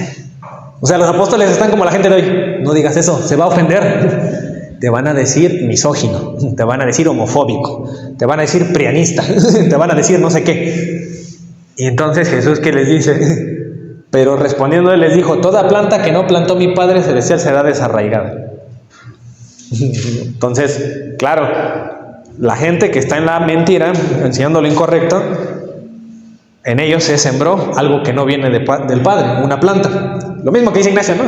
O sea, los apóstoles están como la gente de hoy. No digas eso, se va a ofender. Te van a decir misógino, te van a decir homofóbico, te van a decir prianista, te van a decir no sé qué. Y entonces Jesús, ¿qué les dice? Pero respondiendo él les dijo, toda planta que no plantó mi Padre Celestial será desarraigada. Entonces, claro, la gente que está en la mentira, enseñando lo incorrecto, en ellos se sembró algo que no viene del Padre, una planta. Lo mismo que dice Ignacio, ¿no?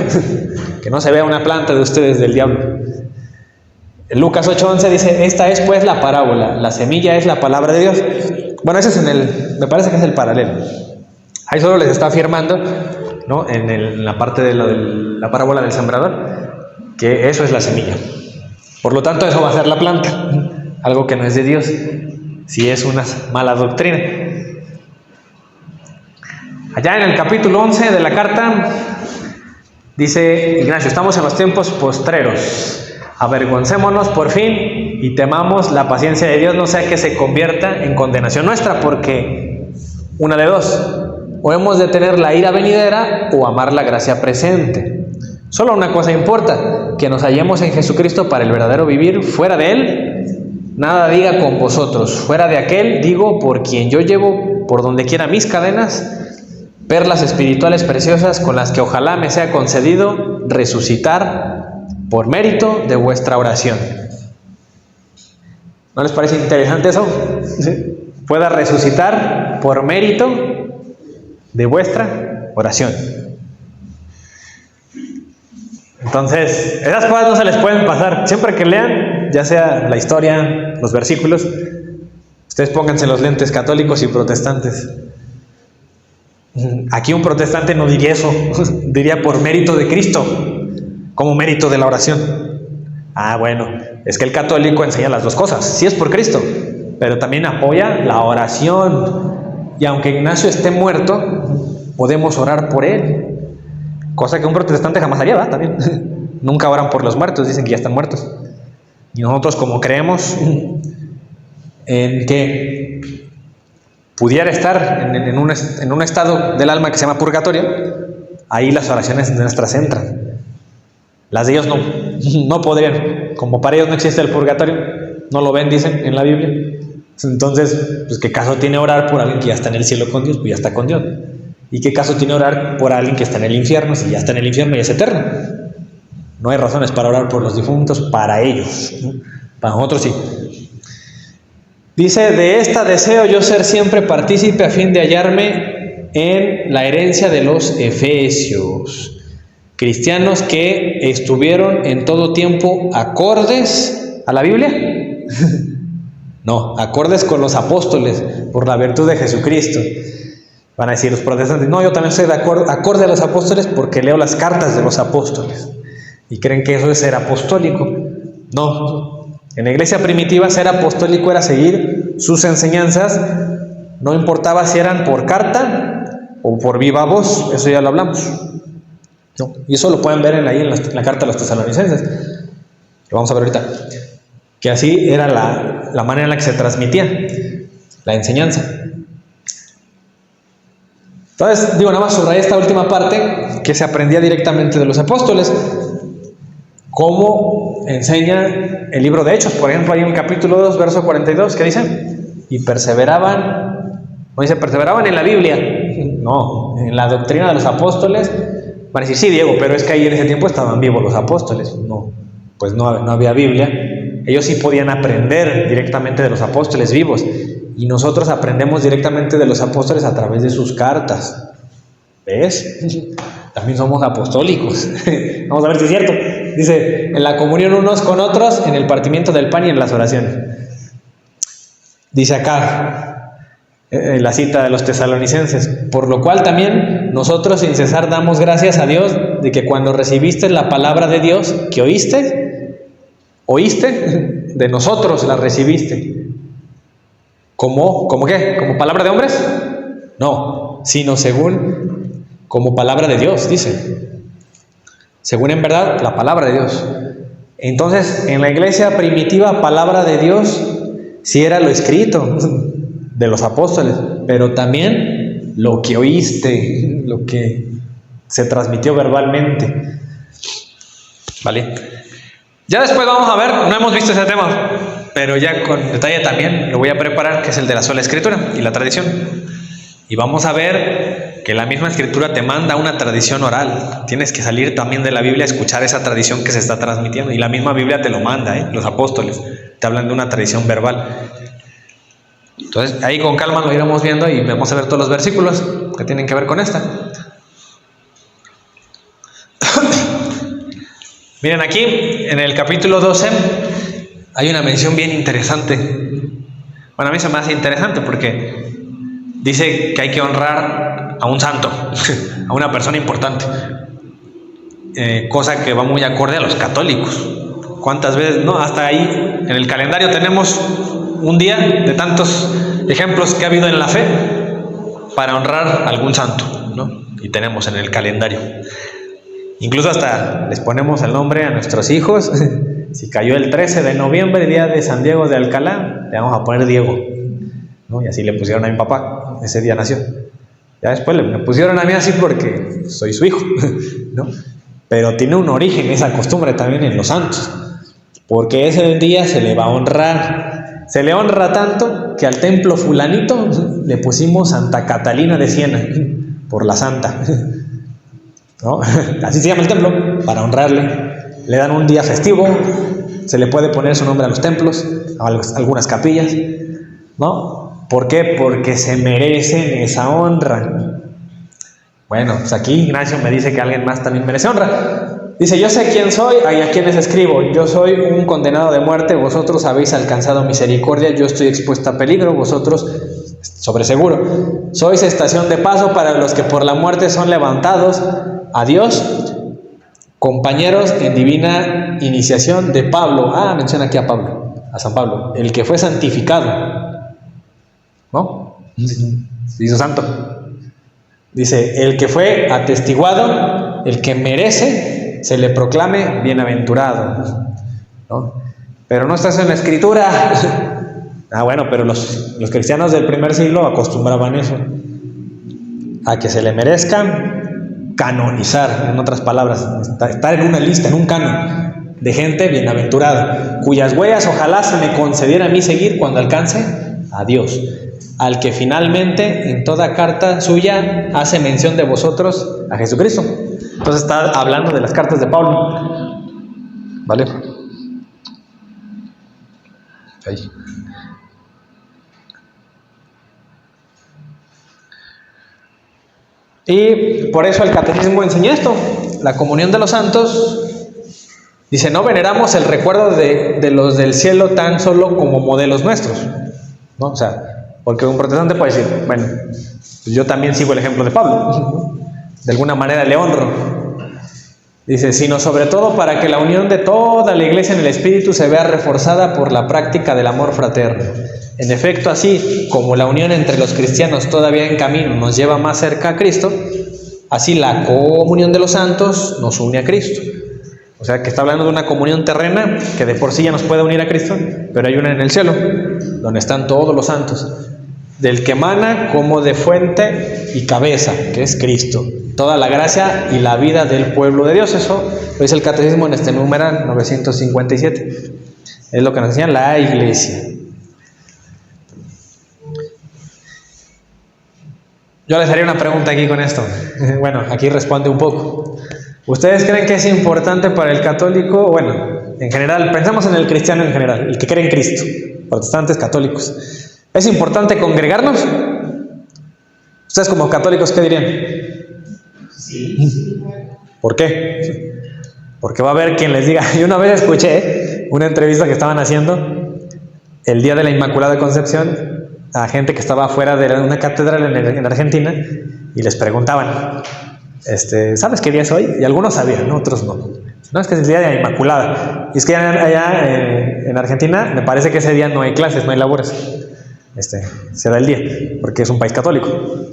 Que no se vea una planta de ustedes del diablo. En Lucas 8:11 dice, esta es pues la parábola, la semilla es la palabra de Dios. Bueno, ese es me parece que es el paralelo. Ahí solo les está afirmando, ¿no? En la parte de la parábola del sembrador, que eso es la semilla. Por lo tanto, eso va a ser la planta, algo que no es de Dios, si es una mala doctrina. Allá en el capítulo 11 de la carta, dice Ignacio, estamos en los tiempos postreros. Avergoncémonos por fin y temamos la paciencia de Dios, no sea que se convierta en condenación nuestra, porque una de dos, o hemos de tener la ira venidera o amar la gracia presente. Solo una cosa importa, que nos hallemos en Jesucristo para el verdadero vivir. Fuera de Él, nada diga con vosotros. Fuera de aquel, digo, por quien yo llevo por donde quiera mis cadenas, perlas espirituales preciosas con las que ojalá me sea concedido resucitar por mérito de vuestra oración. ¿No les parece interesante eso? ¿Sí? Pueda resucitar por mérito de vuestra oración. Entonces, esas cosas no se les pueden pasar. Siempre que lean, ya sea la historia, los versículos, ustedes pónganse los lentes católicos y protestantes. Aquí un protestante no diría eso, diría por mérito de Cristo, como mérito de la oración. Ah, bueno, es que el católico enseña las dos cosas. Sí es por Cristo, pero también apoya la oración. Y aunque Ignacio esté muerto, podemos orar por él. Cosa que un protestante jamás haría, ¿verdad? También. Nunca oran por los muertos, dicen que ya están muertos. Y nosotros, como creemos en que pudiera estar en un estado del alma que se llama purgatorio, ahí las oraciones nuestras entran. Las de ellos no podrían. Como para ellos no existe el purgatorio, no lo ven, dicen en la Biblia. Entonces, pues ¿qué caso tiene orar por alguien que ya está en el cielo con Dios? Pues ya está con Dios. ¿Y qué caso tiene orar por alguien que está en el infierno? Si ya está en el infierno y es eterno. No hay razones para orar por los difuntos para ellos. Para nosotros sí. Dice, de esta deseo yo ser siempre partícipe a fin de hallarme en la herencia de los efesios. Cristianos que estuvieron en todo tiempo acordes a la Biblia. No, acordes con los apóstoles por la virtud de Jesucristo. Van a decir los protestantes, no, yo también soy de acorde a los apóstoles porque leo las cartas de los apóstoles. Y creen que eso es ser apostólico. No, en la iglesia primitiva ser apostólico era seguir sus enseñanzas, no importaba si eran por carta o por viva voz, eso ya lo hablamos. ¿No? Y eso lo pueden ver ahí en la carta a los tesalonicenses. Lo vamos a ver ahorita. Que así era la manera en la que se transmitía la enseñanza. Entonces, nada más subrayé esta última parte que se aprendía directamente de los apóstoles. Cómo enseña el libro de Hechos. Por ejemplo, hay un capítulo 2, verso 42, que dice, y perseveraban, no dice perseveraban en la Biblia, no, en la doctrina de los apóstoles. Van a decir, sí, Diego, pero es que ahí en ese tiempo estaban vivos los apóstoles. No, pues no había Biblia. Ellos sí podían aprender directamente de los apóstoles vivos. Y nosotros aprendemos directamente de los apóstoles a través de sus cartas. ¿Ves? También somos apostólicos. Vamos a ver si es cierto. Dice, en la comunión unos con otros, en el partimiento del pan y en las oraciones. Dice acá, la cita de los tesalonicenses, por lo cual también nosotros sin cesar damos gracias a Dios de que cuando recibiste la palabra de Dios que oíste, de nosotros la recibiste. ¿Cómo qué? ¿Como palabra de hombres? No, sino según, como palabra de Dios, dice. Según en verdad, la palabra de Dios. Entonces, en la iglesia primitiva, palabra de Dios sí era lo escrito de los apóstoles, pero también lo que oíste, lo que se transmitió verbalmente. ¿Vale? Ya después vamos a ver, no hemos visto ese tema, pero ya con detalle también lo voy a preparar, que es el de la sola escritura y la tradición. Y vamos a ver que la misma escritura te manda una tradición oral. Tienes que salir también de la Biblia a escuchar esa tradición que se está transmitiendo. Y la misma Biblia te lo manda, los apóstoles te hablan de una tradición verbal. Entonces ahí con calma lo iremos viendo y vamos a ver todos los versículos que tienen que ver con esta. Miren aquí, en el capítulo 12, hay una mención bien interesante. Bueno, a mí se me hace interesante porque dice que hay que honrar a un santo, a una persona importante. Cosa que va muy acorde a los católicos. ¿Cuántas veces? No, hasta ahí, en el calendario tenemos un día de tantos ejemplos que ha habido en la fe para honrar a algún santo. ¿no? Y tenemos en el calendario. Incluso hasta les ponemos el nombre a nuestros hijos. Si cayó el 13 de noviembre, día de San Diego de Alcalá, le vamos a poner Diego, ¿no? Y así le pusieron a mi papá, ese día nació. Ya después me pusieron a mí así porque soy su hijo, ¿no? Pero tiene un origen esa costumbre también en los santos, porque ese día se le va a honrar. Se le honra tanto que al templo fulanito le pusimos Santa Catalina de Siena, por la santa, ¿no? Así se llama el templo, para honrarle. Le dan un día festivo, se le puede poner su nombre a los templos, a algunas capillas, ¿no? ¿Por qué? Porque se merecen esa honra. Bueno, pues aquí Ignacio me dice que alguien más también merece honra. Dice, yo sé quién soy, y a quienes escribo. Yo soy un condenado de muerte, vosotros habéis alcanzado misericordia, yo estoy expuesto a peligro, vosotros sobre seguro. Sois estación de paso para los que por la muerte son levantados. Adiós, compañeros en divina iniciación de Pablo. Menciona aquí a Pablo, a San Pablo, el que fue santificado, ¿no? Se hizo santo. Dice, el que fue atestiguado, el que merece, se le proclame bienaventurado, ¿no? Pero no está eso en la Escritura. Bueno, pero los cristianos del primer siglo acostumbraban eso, a que se le merezcan canonizar, en otras palabras, estar en una lista, en un canon de gente bienaventurada, cuyas huellas ojalá se me concediera a mí seguir cuando alcance a Dios, al que finalmente en toda carta suya hace mención de vosotros a Jesucristo. Entonces está hablando de las cartas de Pablo, ¿vale? Ahí. Y por eso el catecismo enseña esto, la comunión de los santos. Dice, no veneramos el recuerdo de los del cielo tan solo como modelos nuestros, ¿no? O sea, porque un protestante puede decir, bueno, pues yo también sigo el ejemplo de Pablo, de alguna manera le honro. Dice, sino sobre todo para que la unión de toda la iglesia en el Espíritu se vea reforzada por la práctica del amor fraterno. En efecto, así como la unión entre los cristianos todavía en camino nos lleva más cerca a Cristo, así la comunión de los santos nos une a Cristo. O sea, que está hablando de una comunión terrena que de por sí ya nos puede unir a Cristo, pero hay una en el cielo, donde están todos los santos, del que emana como de fuente y cabeza, que es Cristo, toda la gracia y la vida del pueblo de Dios. Eso lo dice el catecismo en este numeral 957. Es lo que nos enseña la iglesia. Yo les haría una pregunta aquí con esto. Bueno, aquí responde un poco. ¿Ustedes creen que es importante para el católico? Bueno, en general, pensamos en el cristiano en general, el que cree en Cristo, protestantes, católicos. ¿Es importante congregarnos? ¿Ustedes como católicos qué dirían? Sí. ¿Por qué? Porque va a haber quien les diga. Yo una vez escuché una entrevista que estaban haciendo el día de la Inmaculada Concepción a gente que estaba afuera de una catedral en Argentina y les preguntaban, ¿sabes qué día es hoy? Y algunos sabían, ¿no? Otros no. No, es que es el día de la Inmaculada. Y es que allá en Argentina me parece que ese día no hay clases, no hay labores. Se da el día, porque es un país católico.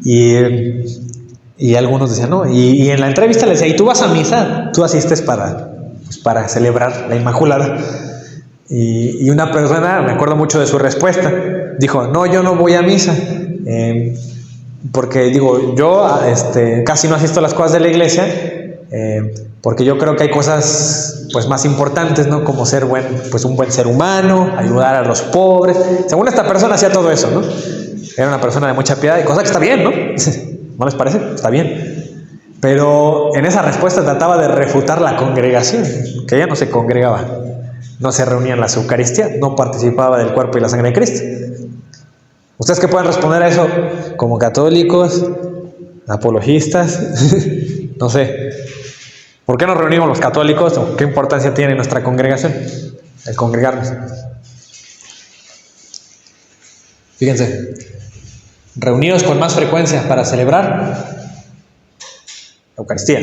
Y algunos decían, no. Y en la entrevista les decía, ¿y tú vas a misa? Tú asistes para celebrar la Inmaculada. Y una persona, me acuerdo mucho de su respuesta, dijo, no, yo no voy a misa, porque digo, yo casi no asisto a las cosas de la iglesia, porque yo creo que hay cosas pues más importantes, ¿no? Como ser un buen ser humano, ayudar a los pobres. Según esta persona hacía todo eso, ¿no? Era una persona de mucha piedad, y cosa que está bien, ¿no? ¿No les parece? Está bien. Pero en esa respuesta trataba de refutar la congregación, que ella no se congregaba, no se reunía en la Eucaristía, no participaba del cuerpo y la sangre de Cristo. ¿Ustedes qué pueden responder a eso como católicos, apologistas? No sé. ¿Por qué nos reunimos los católicos? ¿Qué importancia tiene nuestra congregación? El congregarnos. Fíjense. Reunidos con más frecuencia para celebrar la Eucaristía.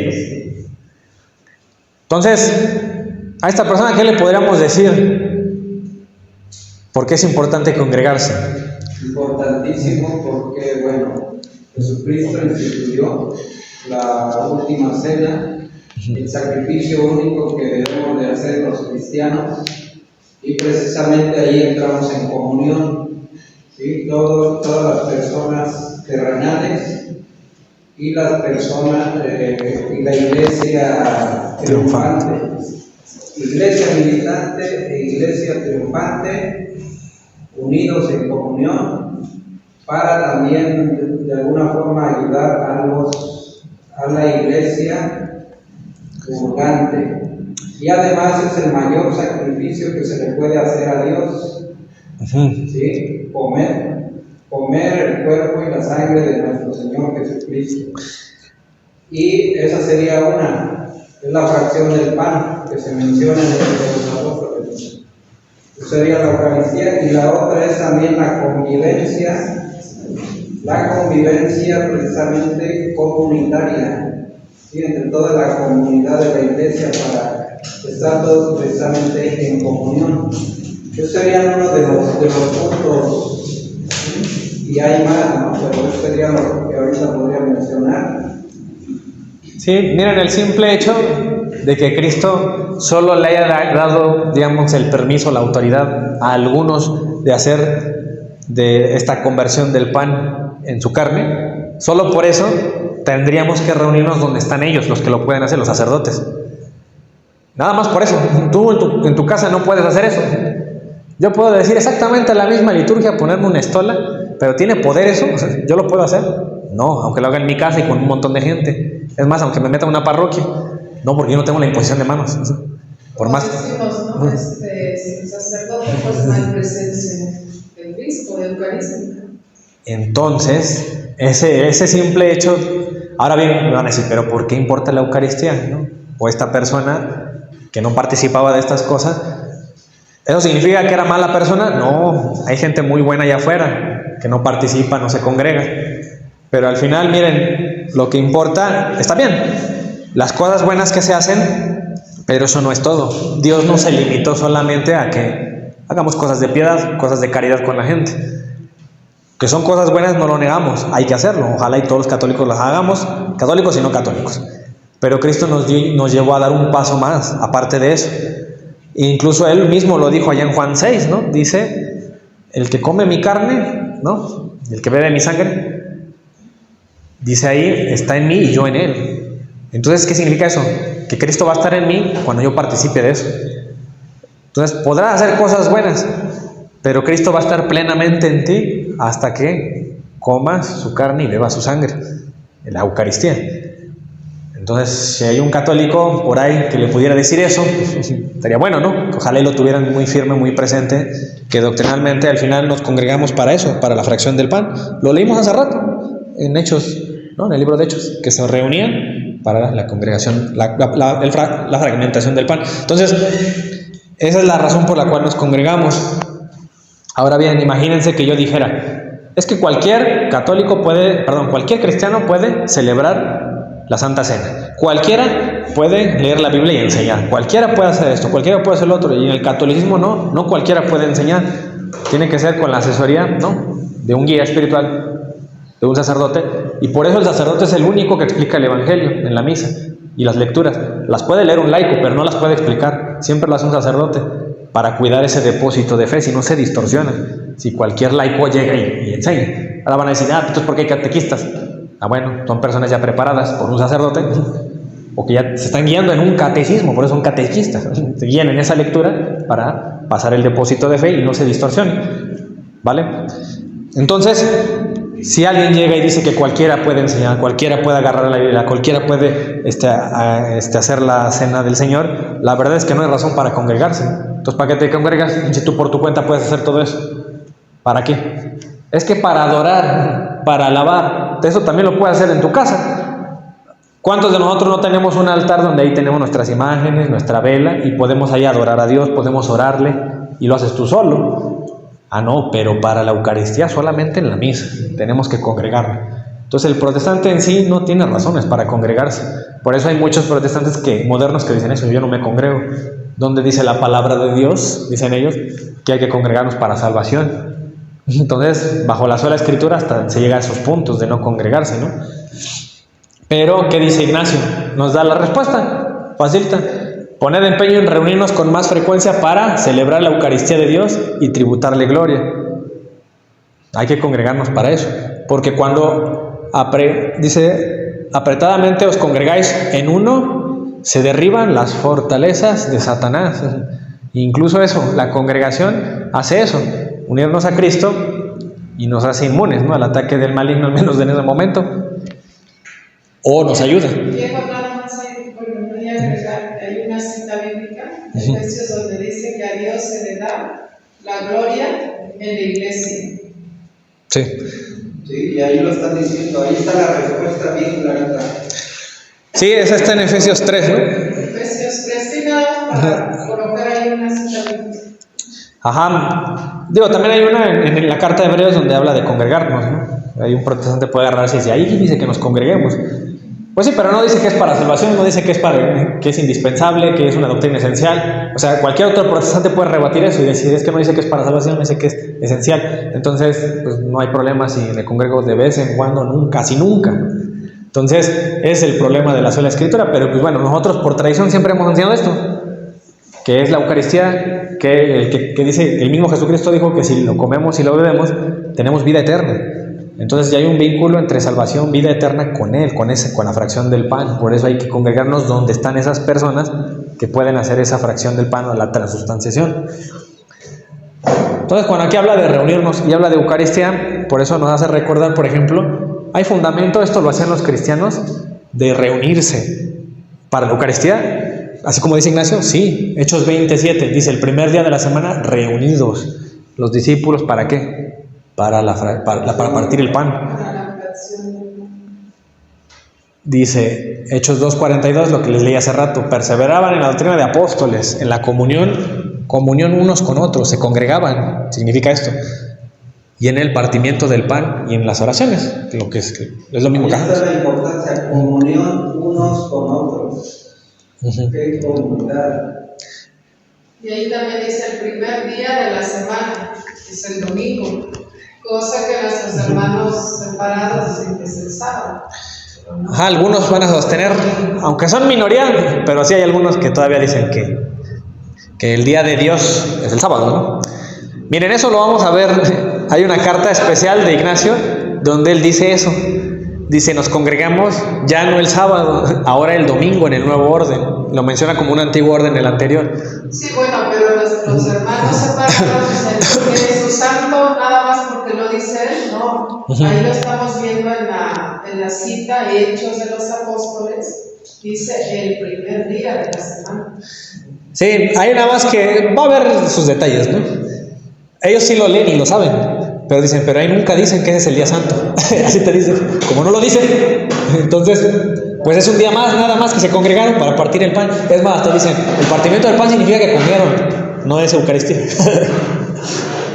Entonces, a esta persona, ¿qué le podríamos decir? ¿Por qué es importante congregarse? Importantísimo porque, bueno, Jesucristo instituyó la última cena, el sacrificio único que debemos de hacer los cristianos, y precisamente ahí entramos en comunión, ¿sí? Todas las personas terrenales y las personas y la iglesia triunfante, iglesia militante e iglesia triunfante, unidos en comunión, para también de alguna forma ayudar a la iglesia purgante. Y además es el mayor sacrificio que se le puede hacer a Dios, ¿sí? Comer el cuerpo y la sangre de nuestro Señor Jesucristo. Y esa sería es la fracción del pan que se menciona en el Libro de los Apóstoles. Esa sería la Eucaristía, y la otra es también la convivencia precisamente comunitaria, ¿sí? Entre toda la comunidad de la iglesia, para estar todos precisamente en comunión. Eso sería uno de los puntos, y hay más, ¿no? Pero eso sería lo que ahorita podría mencionar. Sí, miren, el simple hecho de que Cristo solo le haya dado, digamos, el permiso, la autoridad a algunos de hacer de esta conversión del pan en su carne, solo por eso tendríamos que reunirnos donde están ellos, los que lo pueden hacer, los sacerdotes. Nada más por eso. Tú en tu casa no puedes hacer eso. Yo puedo decir exactamente la misma liturgia, ponerme una estola, pero ¿tiene poder eso? ¿Yo lo puedo hacer? No, aunque lo haga en mi casa y con un montón de gente. Es más, aunque me meta en una parroquia. No, porque yo no tengo la imposición de manos. Por más. Decimos, ¿no? El sacerdote pues no hay presencia de Cristo, de Eucarística. Entonces, ese simple hecho. Ahora bien, me van a decir, pero ¿por qué importa la Eucaristía, ¿no? O esta persona que no participaba de estas cosas, ¿eso significa que era mala persona? No, hay gente muy buena allá afuera que no participa, no se congrega. Pero al final, miren, lo que importa, está bien, las cosas buenas que se hacen, pero eso no es todo. Dios no se limitó solamente a que hagamos cosas de piedad, cosas de caridad con la gente. Que son cosas buenas, no lo negamos, hay que hacerlo. Ojalá y todos los católicos las hagamos, católicos y no católicos. Pero Cristo nos llevó a dar un paso más, aparte de eso. Incluso Él mismo lo dijo allá en Juan 6, ¿no? Dice, el que come mi carne, ¿no? El que bebe mi sangre, dice ahí, está en mí y yo en Él. Entonces, ¿qué significa eso? Que Cristo va a estar en mí cuando yo participe de eso. Entonces, podrás hacer cosas buenas, pero Cristo va a estar plenamente en ti hasta que comas su carne y bebas su sangre, en la Eucaristía. Entonces, si hay un católico por ahí que le pudiera decir eso, pues, estaría bueno, ¿no? Ojalá y lo tuvieran muy firme, muy presente, que doctrinalmente al final nos congregamos para eso, para la fracción del pan. Lo leímos hace rato en Hechos, ¿no? En el libro de Hechos, que se reunían para la congregación, la fragmentación del pan. Entonces, esa es la razón por la cual nos congregamos. Ahora bien, imagínense que yo dijera, es que cualquier cristiano puede celebrar la Santa Cena. Cualquiera puede leer la Biblia y enseñar. Cualquiera puede hacer esto, cualquiera puede hacer lo otro. Y en el catolicismo no cualquiera puede enseñar. Tiene que ser con la asesoría, ¿no?, de un guía espiritual, de un sacerdote. Y por eso el sacerdote es el único que explica el Evangelio en la misa y las lecturas. Las puede leer un laico, pero no las puede explicar. Siempre las hace un sacerdote para cuidar ese depósito de fe, si no se distorsiona. Si cualquier laico llega y enseña. Ahora van a decir, entonces ¿por qué hay catequistas? Bueno, son personas ya preparadas por un sacerdote o que ya se están guiando en un catecismo, por eso son catequistas. Se guían en esa lectura para pasar el depósito de fe y no se distorsione, ¿vale? Entonces, si alguien llega y dice que cualquiera puede enseñar, cualquiera puede agarrar la Biblia, cualquiera puede hacer la cena del Señor, la verdad es que no hay razón para congregarse. Entonces, ¿para qué te congregas si tú por tu cuenta puedes hacer todo eso? ¿Para qué? Es que para adorar, para alabar, eso también lo puedes hacer en tu casa. ¿Cuántos de nosotros no tenemos un altar donde ahí tenemos nuestras imágenes, nuestra vela, y podemos ahí adorar a Dios, podemos orarle, y lo haces tú solo? No, pero para la Eucaristía solamente en la misa, tenemos que congregarnos. Entonces el protestante en sí no tiene razones para congregarse. Por eso hay muchos protestantes modernos que dicen eso, yo no me congrego. ¿Dónde dice la palabra de Dios? Dicen ellos que hay que congregarnos para salvación. Entonces, bajo la sola escritura hasta se llega a esos puntos de no congregarse, ¿no? Pero, ¿qué dice Ignacio? Nos da la respuesta, facilita. Poned empeño en reunirnos con más frecuencia para celebrar la Eucaristía de Dios y tributarle gloria. Hay que congregarnos para eso, porque cuando dice, apretadamente os congregáis en uno, se derriban las fortalezas de Satanás. Incluso eso, la congregación hace eso, unirnos a Cristo y nos hace inmunes, ¿no?, al ataque del maligno, al menos en ese momento, o nos ayuda. Diego, nada más hay, bueno, voy a agregar que hay una cita bíblica, Efesios, donde dice que a Dios se le da la gloria en la iglesia. Sí. Sí, y ahí lo están diciendo, ahí está la respuesta bien clarita. Sí, esa está en Efesios 3, ¿no? Efesios 3, sí, nada más para colocar ahí una cita bíblica. Ajá. Digo, también hay una en la carta de Hebreos donde habla de congregarnos, ¿no? Hay un protestante puede agarrarse y dice, ahí dice que nos congreguemos. Pues sí, pero no dice que es para salvación, no dice que es indispensable, que es una doctrina esencial. O sea, cualquier otro protestante puede rebatir eso y decir, es que no dice que es para salvación, dice que es esencial. Entonces, pues no hay problema si me congrego de vez en cuando, nunca, casi nunca. Entonces, es el problema de la sola escritura, pero pues bueno, nosotros por tradición siempre hemos enseñado esto, que es la Eucaristía, que dice, el mismo Jesucristo dijo que si lo comemos y lo bebemos, tenemos vida eterna. Entonces ya hay un vínculo entre salvación, vida eterna con Él, con la fracción del pan. Por eso hay que congregarnos donde están esas personas que pueden hacer esa fracción del pan o la transustanciación. Entonces, cuando aquí habla de reunirnos y habla de Eucaristía, por eso nos hace recordar, por ejemplo, hay fundamento, esto lo hacían los cristianos, de reunirse para la Eucaristía, así como dice Ignacio, sí, Hechos 27, dice el primer día de la semana, reunidos los discípulos, ¿para qué? Para partir el pan. Dice Hechos 2:42, lo que les leí hace rato, perseveraban en la doctrina de apóstoles, en la comunión unos con otros, se congregaban, significa esto, y en el partimiento del pan y en las oraciones, lo que es lo mismo que esta es la importancia, comunión unos con otros. Qué comunidad. Y ahí también dice el primer día de la semana, es el domingo, cosa que nuestros hermanos separados dicen que es el sábado. Ajá, algunos van a sostener, aunque son minoría, pero sí hay algunos que todavía dicen que el día de Dios es el sábado, ¿no? Miren, eso lo vamos a ver. Hay una carta especial de Ignacio donde él dice eso. Dice, nos congregamos ya no el sábado, ahora el domingo en el nuevo orden. Lo menciona como un antiguo orden el anterior. Sí, bueno, pero los hermanos separados dicen que es su santo, nada más porque lo dice él, no. Ahí lo estamos viendo en la cita, Hechos de los Apóstoles, dice el primer día de la semana. Sí, hay nada más que va a haber sus detalles, ¿no? Ellos sí lo leen y lo saben, pero dicen, pero ahí nunca dicen que ese es el día santo. Así te dicen, como no lo dicen, entonces, pues es un día más, nada más que se congregaron para partir el pan. Es más, te dicen, el partimiento del pan significa que comieron, no es Eucaristía.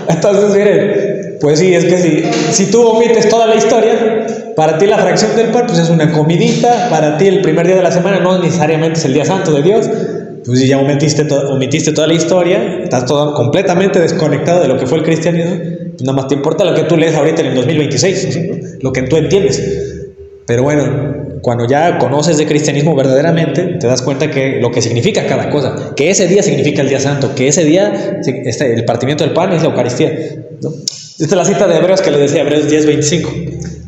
Entonces, miren, pues sí, es que si tú omites toda la historia, para ti la fracción del pan, pues es una comidita, para ti el primer día de la semana no necesariamente es el día santo de Dios. Pues si ya omitiste toda la historia, estás todo completamente desconectado de lo que fue el cristianismo, pues nada más te importa lo que tú lees ahorita en el 2026, ¿sí? Lo que tú entiendes. Pero bueno, cuando ya conoces de cristianismo verdaderamente, te das cuenta que lo que significa cada cosa, que ese día significa el día santo, que ese día, el partimiento del pan es la Eucaristía, ¿no? Esta es la cita de Hebreos que les decía, Hebreos 10:25.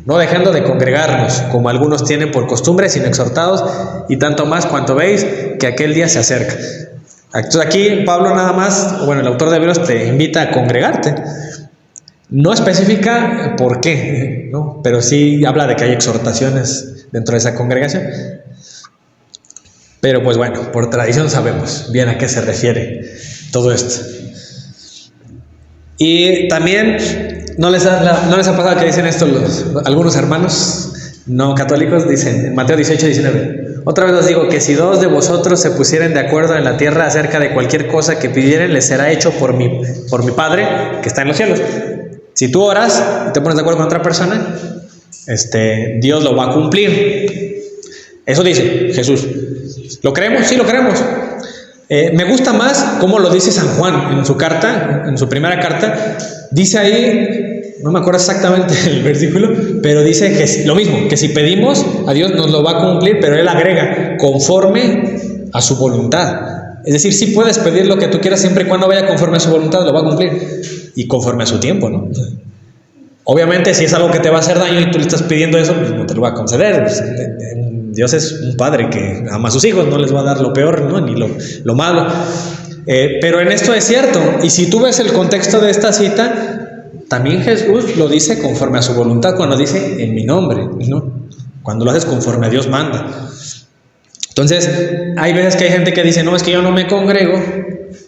No dejando de congregarnos, como algunos tienen por costumbre, sino exhortados, y tanto más cuanto veis que aquel día se acerca. Entonces aquí Pablo nada más, bueno, el autor de Hebreos te invita a congregarte. No especifica por qué, ¿no? Pero sí habla de que hay exhortaciones dentro de esa congregación. Pero pues bueno, por tradición sabemos bien a qué se refiere todo esto. Y también, ¿no les ha pasado que dicen esto algunos hermanos no católicos? Dicen en Mateo 18:19, otra vez os digo que si dos de vosotros se pusieren de acuerdo en la tierra acerca de cualquier cosa que pidieren, les será hecho por mi Padre que está en los cielos. Si tú oras y te pones de acuerdo con otra persona, Dios lo va a cumplir. Eso dice Jesús. ¿Lo creemos? Sí, lo creemos. Me gusta más cómo lo dice San Juan en su carta, en su primera carta. Dice ahí no me acuerdo exactamente el versículo, pero dice que lo mismo, que si pedimos a Dios nos lo va a cumplir, pero Él agrega, conforme a su voluntad. Es decir, sí puedes pedir lo que tú quieras siempre y cuando vaya conforme a su voluntad, lo va a cumplir. Y conforme a su tiempo, ¿no? Obviamente, si es algo que te va a hacer daño y tú le estás pidiendo eso, pues no te lo va a conceder. Pues, Dios es un padre que ama a sus hijos, no les va a dar lo peor, ¿no? Ni lo malo. Pero en esto es cierto. Y si tú ves el contexto de esta cita, también Jesús lo dice conforme a su voluntad cuando dice en mi nombre, ¿no? Cuando lo haces conforme a Dios manda. Entonces, hay veces que hay gente que dice, no, es que yo no me congrego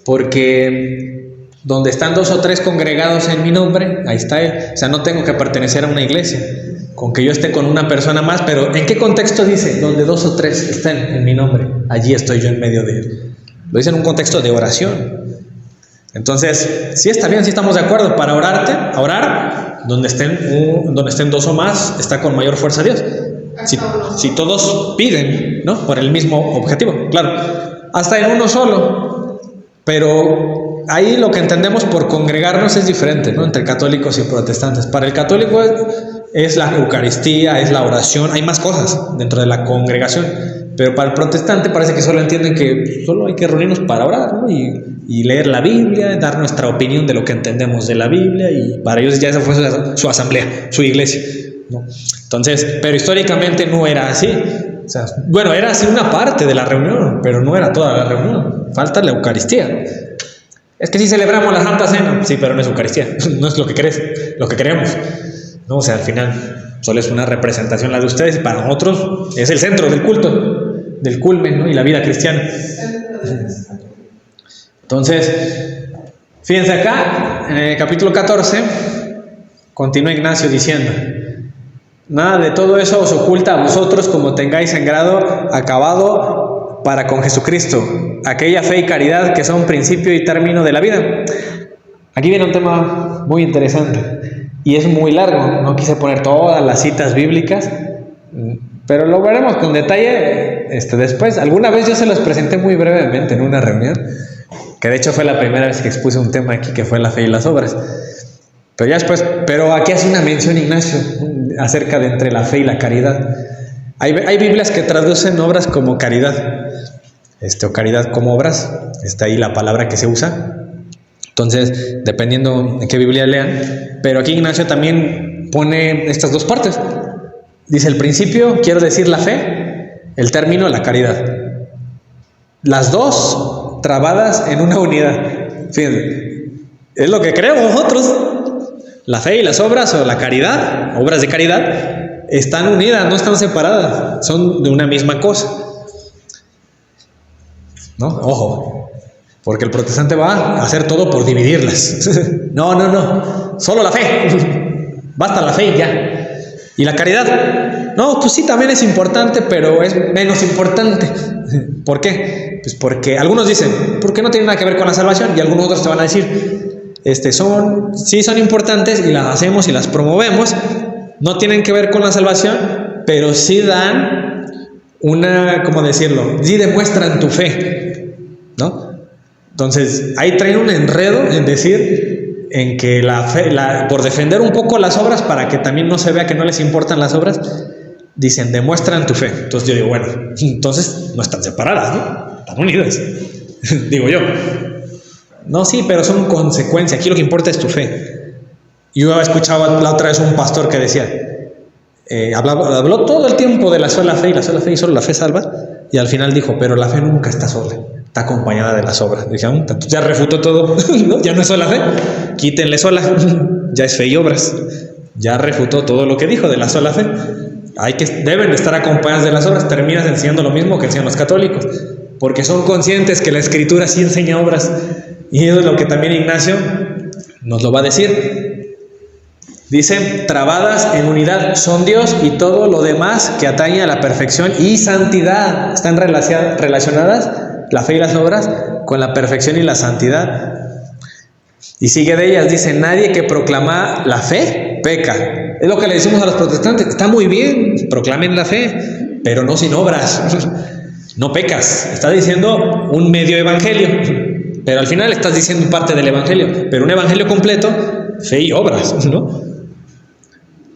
porque donde están 2 o 3 congregados en mi nombre, ahí está Él. O sea, no tengo que pertenecer a una iglesia, con que yo esté con una persona más, pero ¿en qué contexto dice? Donde 2 o 3 estén en mi nombre, allí estoy yo en medio de Él. Lo dice en un contexto de oración. Entonces, sí está bien, sí estamos de acuerdo, para orar, donde estén 2 o más, está con mayor fuerza Dios. Si todos piden, ¿no? Por el mismo objetivo, claro. Hasta en uno solo. Pero ahí lo que entendemos por congregarnos es diferente, ¿no? Entre católicos y protestantes. Para el católico es la Eucaristía, es la oración, hay más cosas dentro de la congregación. Pero para el protestante parece que solo entienden que solo hay que reunirnos para orar, ¿no? Y leer la Biblia, dar nuestra opinión de lo que entendemos de la Biblia, y para ellos ya esa fue su asamblea, su iglesia, ¿no? Entonces, pero históricamente no era así. O sea, bueno, era así una parte de la reunión, pero no era toda la reunión. Falta la Eucaristía. Es que sí celebramos la Santa Cena, sí, pero no es Eucaristía, no es lo que queremos, ¿no? O sea, al final solo es una representación la de ustedes, y para nosotros es el centro del culto, del culmen, ¿no? Y la vida cristiana. Entonces, fíjense acá, en el capítulo 14, continúa Ignacio diciendo: nada de todo eso os oculta a vosotros, como tengáis en grado acabado para con Jesucristo, aquella fe y caridad que son principio y término de la vida. Aquí viene un tema muy interesante y es muy largo, no quise poner todas las citas bíblicas, pero lo veremos con detalle después. Alguna vez yo se los presenté muy brevemente en una reunión, que de hecho fue la primera vez que expuse un tema aquí, que fue la fe y las obras. Pero ya después, pero aquí hace una mención Ignacio acerca de entre la fe y la caridad. Hay Biblias que traducen obras como caridad, o caridad como obras. Está ahí la palabra que se usa. Entonces, dependiendo en qué Biblia lean. Pero aquí Ignacio también pone estas dos partes. Dice: el principio, quiero decir la fe, el término, la caridad. Las dos trabadas en una unidad. Fíjense, es lo que creemos nosotros. La fe y las obras, o la caridad, obras de caridad, están unidas, no están separadas, son de una misma cosa, ¿no? Ojo, porque el protestante va a hacer todo por dividirlas. No, solo la fe, basta la fe y ya. ¿Y la caridad? No, pues sí, también es importante, pero es menos importante. ¿Por qué? Pues porque algunos dicen, porque no tiene nada que ver con la salvación, y algunos otros te van a decir, son importantes y las hacemos y las promovemos, no tienen que ver con la salvación, pero sí dan ¿cómo decirlo? Sí demuestran tu fe, ¿no? Entonces, ahí traen un enredo en decir, en que la fe, por defender un poco las obras, para que también no se vea que no les importan las obras, dicen, demuestran tu fe. Entonces yo digo, bueno, entonces no están separadas, ¿no? Están unidas, digo yo. No, sí, pero son consecuencias. Aquí lo que importa es tu fe. Yo escuchaba la otra vez un pastor que decía, habló todo el tiempo de la sola fe y solo la fe salva, y al final dijo, pero la fe nunca está sola, está acompañada de las obras. Dije, ya refutó todo, ¿no? Ya no es sola fe, quítenle sola, ya es fe y obras. Ya refutó todo lo que dijo de la sola fe. Deben estar acompañadas de las obras. Terminas enseñando lo mismo que enseñan los católicos, porque son conscientes que la Escritura sí enseña obras. Y eso es lo que también Ignacio nos lo va a decir. Dice, trabadas en unidad son Dios y todo lo demás que atañe a la perfección y santidad. Están relacionadas la fe y las obras con la perfección y la santidad. Y sigue de ellas, dice, nadie que proclama la fe peca. Es lo que le decimos a los protestantes, está muy bien, proclamen la fe, pero no sin obras. No pecas. Está diciendo un medio evangelio, pero al final estás diciendo parte del evangelio, pero un evangelio completo, fe y obras, ¿no?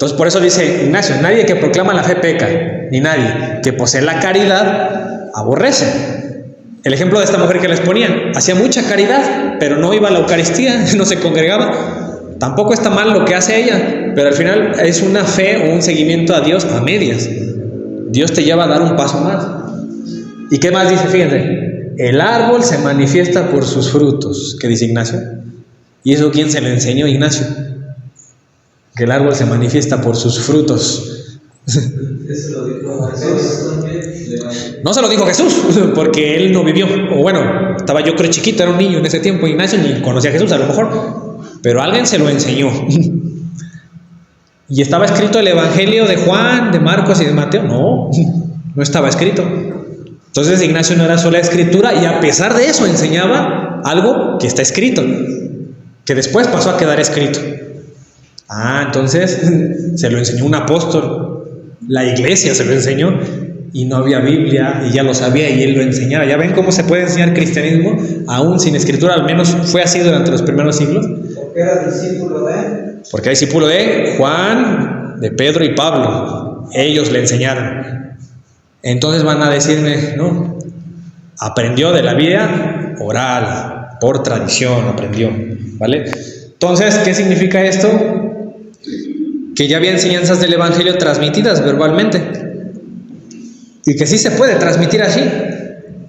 Entonces por eso dice Ignacio, nadie que proclama la fe peca, ni nadie que posee la caridad aborrece. El ejemplo de esta mujer que les ponían, hacía mucha caridad, pero no iba a la Eucaristía, no se congregaba. Tampoco está mal lo que hace ella, pero al final es una fe o un seguimiento a Dios a medias. Dios te lleva a dar un paso más. ¿Y qué más dice? Fíjense, el árbol se manifiesta por sus frutos. ¿Qué dice Ignacio? ¿Y eso quién se lo enseñó, Ignacio? Que el árbol se manifiesta por sus frutos. Eso lo dijo Jesús también. No se lo dijo Jesús, porque él no vivió. O bueno, estaba yo creo chiquito, era un niño en ese tiempo. Ignacio ni conocía a Jesús a lo mejor, pero alguien se lo enseñó. ¿Y estaba escrito el Evangelio de Juan, de Marcos y de Mateo? No, no estaba escrito. Entonces Ignacio no era sola escritura y a pesar de eso enseñaba algo que está escrito, que después pasó a quedar escrito. Entonces se lo enseñó un apóstol, la iglesia se lo enseñó y no había Biblia y ya lo sabía y él lo enseñaba. ¿Ya ven cómo se puede enseñar cristianismo aún sin escritura? Al menos fue así durante los primeros siglos. Porque era discípulo de... Porque era discípulo de Juan, de Pedro y Pablo. Ellos le enseñaron. Entonces van a decirme, no, aprendió de la vida oral, por tradición aprendió, ¿vale? Entonces, ¿qué significa esto? Que ya había enseñanzas del Evangelio transmitidas verbalmente y que sí se puede transmitir así,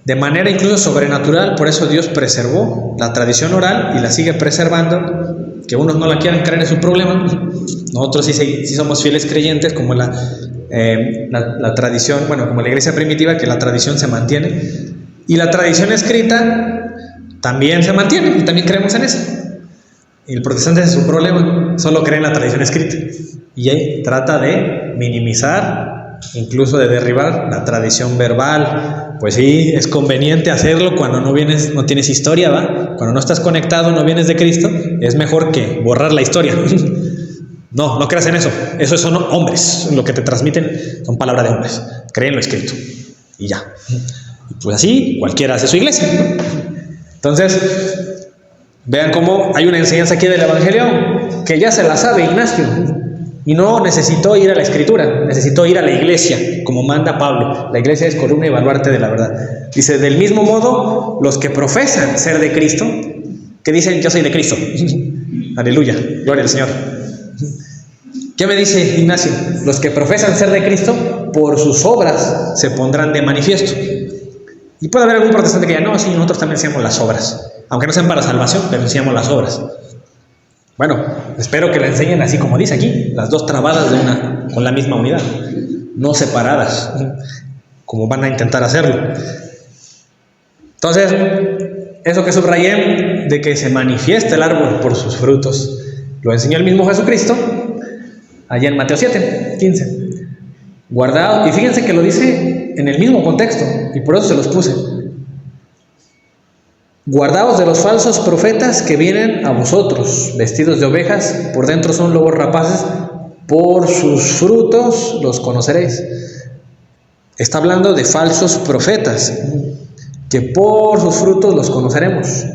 de manera incluso sobrenatural. Por eso Dios preservó la tradición oral y la sigue preservando. Que unos no la quieran creer es su problema. Nosotros sí somos fieles creyentes, como la tradición, bueno, como la iglesia primitiva, que la tradición se mantiene. Y la tradición escrita también se mantiene y también creemos en eso. Y el protestante es su problema, solo cree en la tradición escrita. Y ahí trata de minimizar, incluso de derribar la tradición verbal. Pues sí, es conveniente hacerlo cuando no tienes historia, ¿va? Cuando no estás conectado, no vienes de Cristo, es mejor que borrar la historia. No creas en eso. Eso son hombres. Lo que te transmiten son palabras de hombres. Creen en lo escrito. Y ya. Y pues así cualquiera hace su iglesia, ¿no? Entonces, vean cómo hay una enseñanza aquí del Evangelio que ya se la sabe Ignacio. Y no necesitó ir a la escritura, necesitó ir a la iglesia, como manda Pablo. La iglesia es columna y baluarte de la verdad. Dice, del mismo modo, los que profesan ser de Cristo, que dicen, yo soy de Cristo. Aleluya, gloria al Señor. ¿Qué me dice Ignacio? Los que profesan ser de Cristo, por sus obras se pondrán de manifiesto. Y puede haber algún protestante que diga, no, sí, nosotros también enseñamos las obras. Aunque no sean para salvación, pero enseñamos las obras. Bueno, espero que la enseñen así como dice aquí, las dos trabadas con la misma unidad, no separadas, como van a intentar hacerlo. Entonces, eso que subrayé, de que se manifiesta el árbol por sus frutos, lo enseñó el mismo Jesucristo, allá en Mateo 7, 15. Guardado, y fíjense que lo dice en el mismo contexto, y por eso se los puse. Guardaos de los falsos profetas que vienen a vosotros, vestidos de ovejas, por dentro son lobos rapaces, por sus frutos los conoceréis. Está hablando de falsos profetas, que por sus frutos los conoceremos.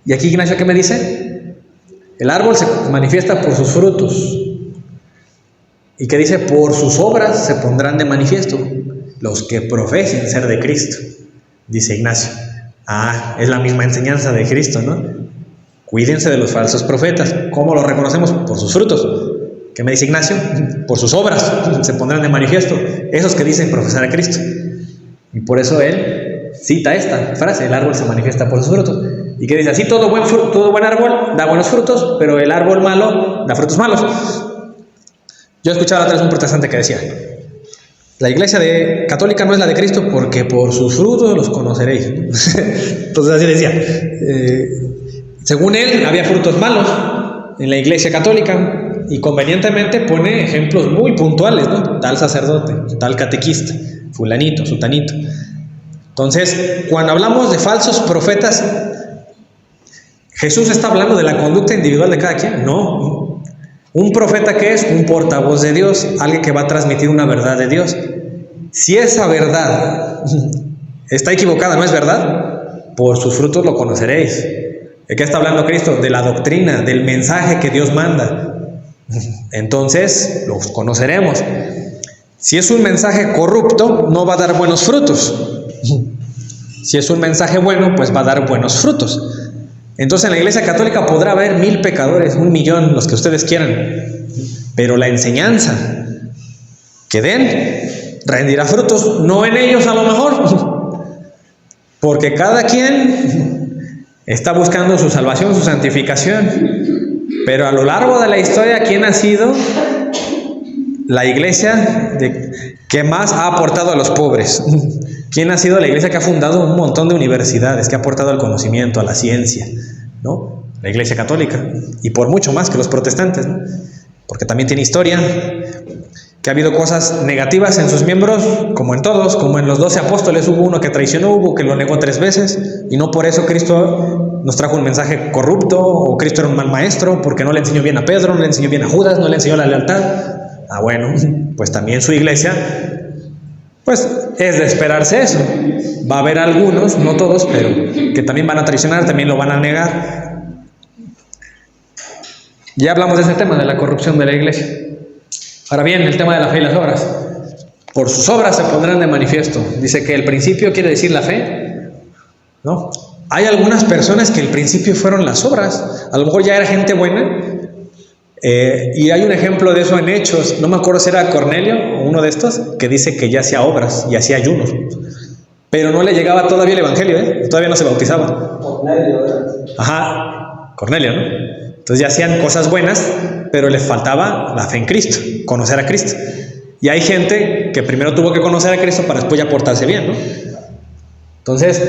Y aquí Ignacio, ¿qué me dice? El árbol se manifiesta por sus frutos. ¿Y qué dice? Por sus obras se pondrán de manifiesto los que profesen ser de Cristo, dice Ignacio. Es la misma enseñanza de Cristo, ¿no? Cuídense de los falsos profetas. ¿Cómo los reconocemos? Por sus frutos. ¿Qué me dice Ignacio? Por sus obras se pondrán de manifiesto esos que dicen profesar a Cristo. Y por eso él cita esta frase, el árbol se manifiesta por sus frutos. Y que dice, así todo buen árbol da buenos frutos, pero el árbol malo da frutos malos. Yo escuchaba la otra vez un protestante que decía, la iglesia católica no es la de Cristo porque por sus frutos los conoceréis. Entonces así decía. Según él, había frutos malos en la iglesia católica y convenientemente pone ejemplos muy puntuales, ¿no? Tal sacerdote, tal catequista, fulanito, sutanito. Entonces, cuando hablamos de falsos profetas, ¿Jesús está hablando de la conducta individual de cada quien? No. Un profeta, ¿qué es? Un portavoz de Dios, alguien que va a transmitir una verdad de Dios. Si esa verdad está equivocada, ¿no es verdad? Por sus frutos lo conoceréis. ¿De qué está hablando Cristo? De la doctrina, del mensaje que Dios manda. entonces los conoceremos. Si es un mensaje corrupto, no va a dar buenos frutos. Si es un mensaje bueno, pues va a dar buenos frutos. Entonces en la Iglesia Católica podrá haber 1000 pecadores, 1.000.000, los que ustedes quieran, pero la enseñanza que den rendirá frutos, no en ellos a lo mejor, porque cada quien está buscando su salvación, su santificación, pero a lo largo de la historia, ¿quién ha sido la iglesia que más ha aportado a los pobres? ¿Quién ha sido la iglesia que ha fundado un montón de universidades, que ha aportado al conocimiento, a la ciencia? ¿No? La Iglesia Católica, y por mucho más que los protestantes, ¿no? Porque también tiene historia, que ha habido cosas negativas en sus miembros, como en todos, como en los 12 apóstoles, hubo uno que traicionó, hubo que lo negó 3 veces, y no por eso Cristo nos trajo un mensaje corrupto, o Cristo era un mal maestro, porque no le enseñó bien a Pedro, no le enseñó bien a Judas, no le enseñó la lealtad. Bueno, pues también su iglesia, pues es de esperarse eso. Va a haber algunos, no todos, pero que también van a traicionar, también lo van a negar. Ya hablamos de ese tema, de la corrupción de la iglesia. Ahora bien, el tema de la fe y las obras. Por sus obras se pondrán de manifiesto. Dice que el principio quiere decir la fe, ¿no? Hay algunas personas que el principio fueron las obras. A lo mejor ya era gente buena. Y hay un ejemplo de eso en Hechos. No me acuerdo si era Cornelio o uno de estos, que dice que ya hacía obras y hacía ayunos. Pero no le llegaba todavía el evangelio, todavía no se bautizaba. Cornelio, ¿verdad? Ajá, Cornelio, ¿no? Entonces ya hacían cosas buenas, pero les faltaba la fe en Cristo, conocer a Cristo. Y hay gente que primero tuvo que conocer a Cristo para después ya portarse bien, ¿no? Entonces,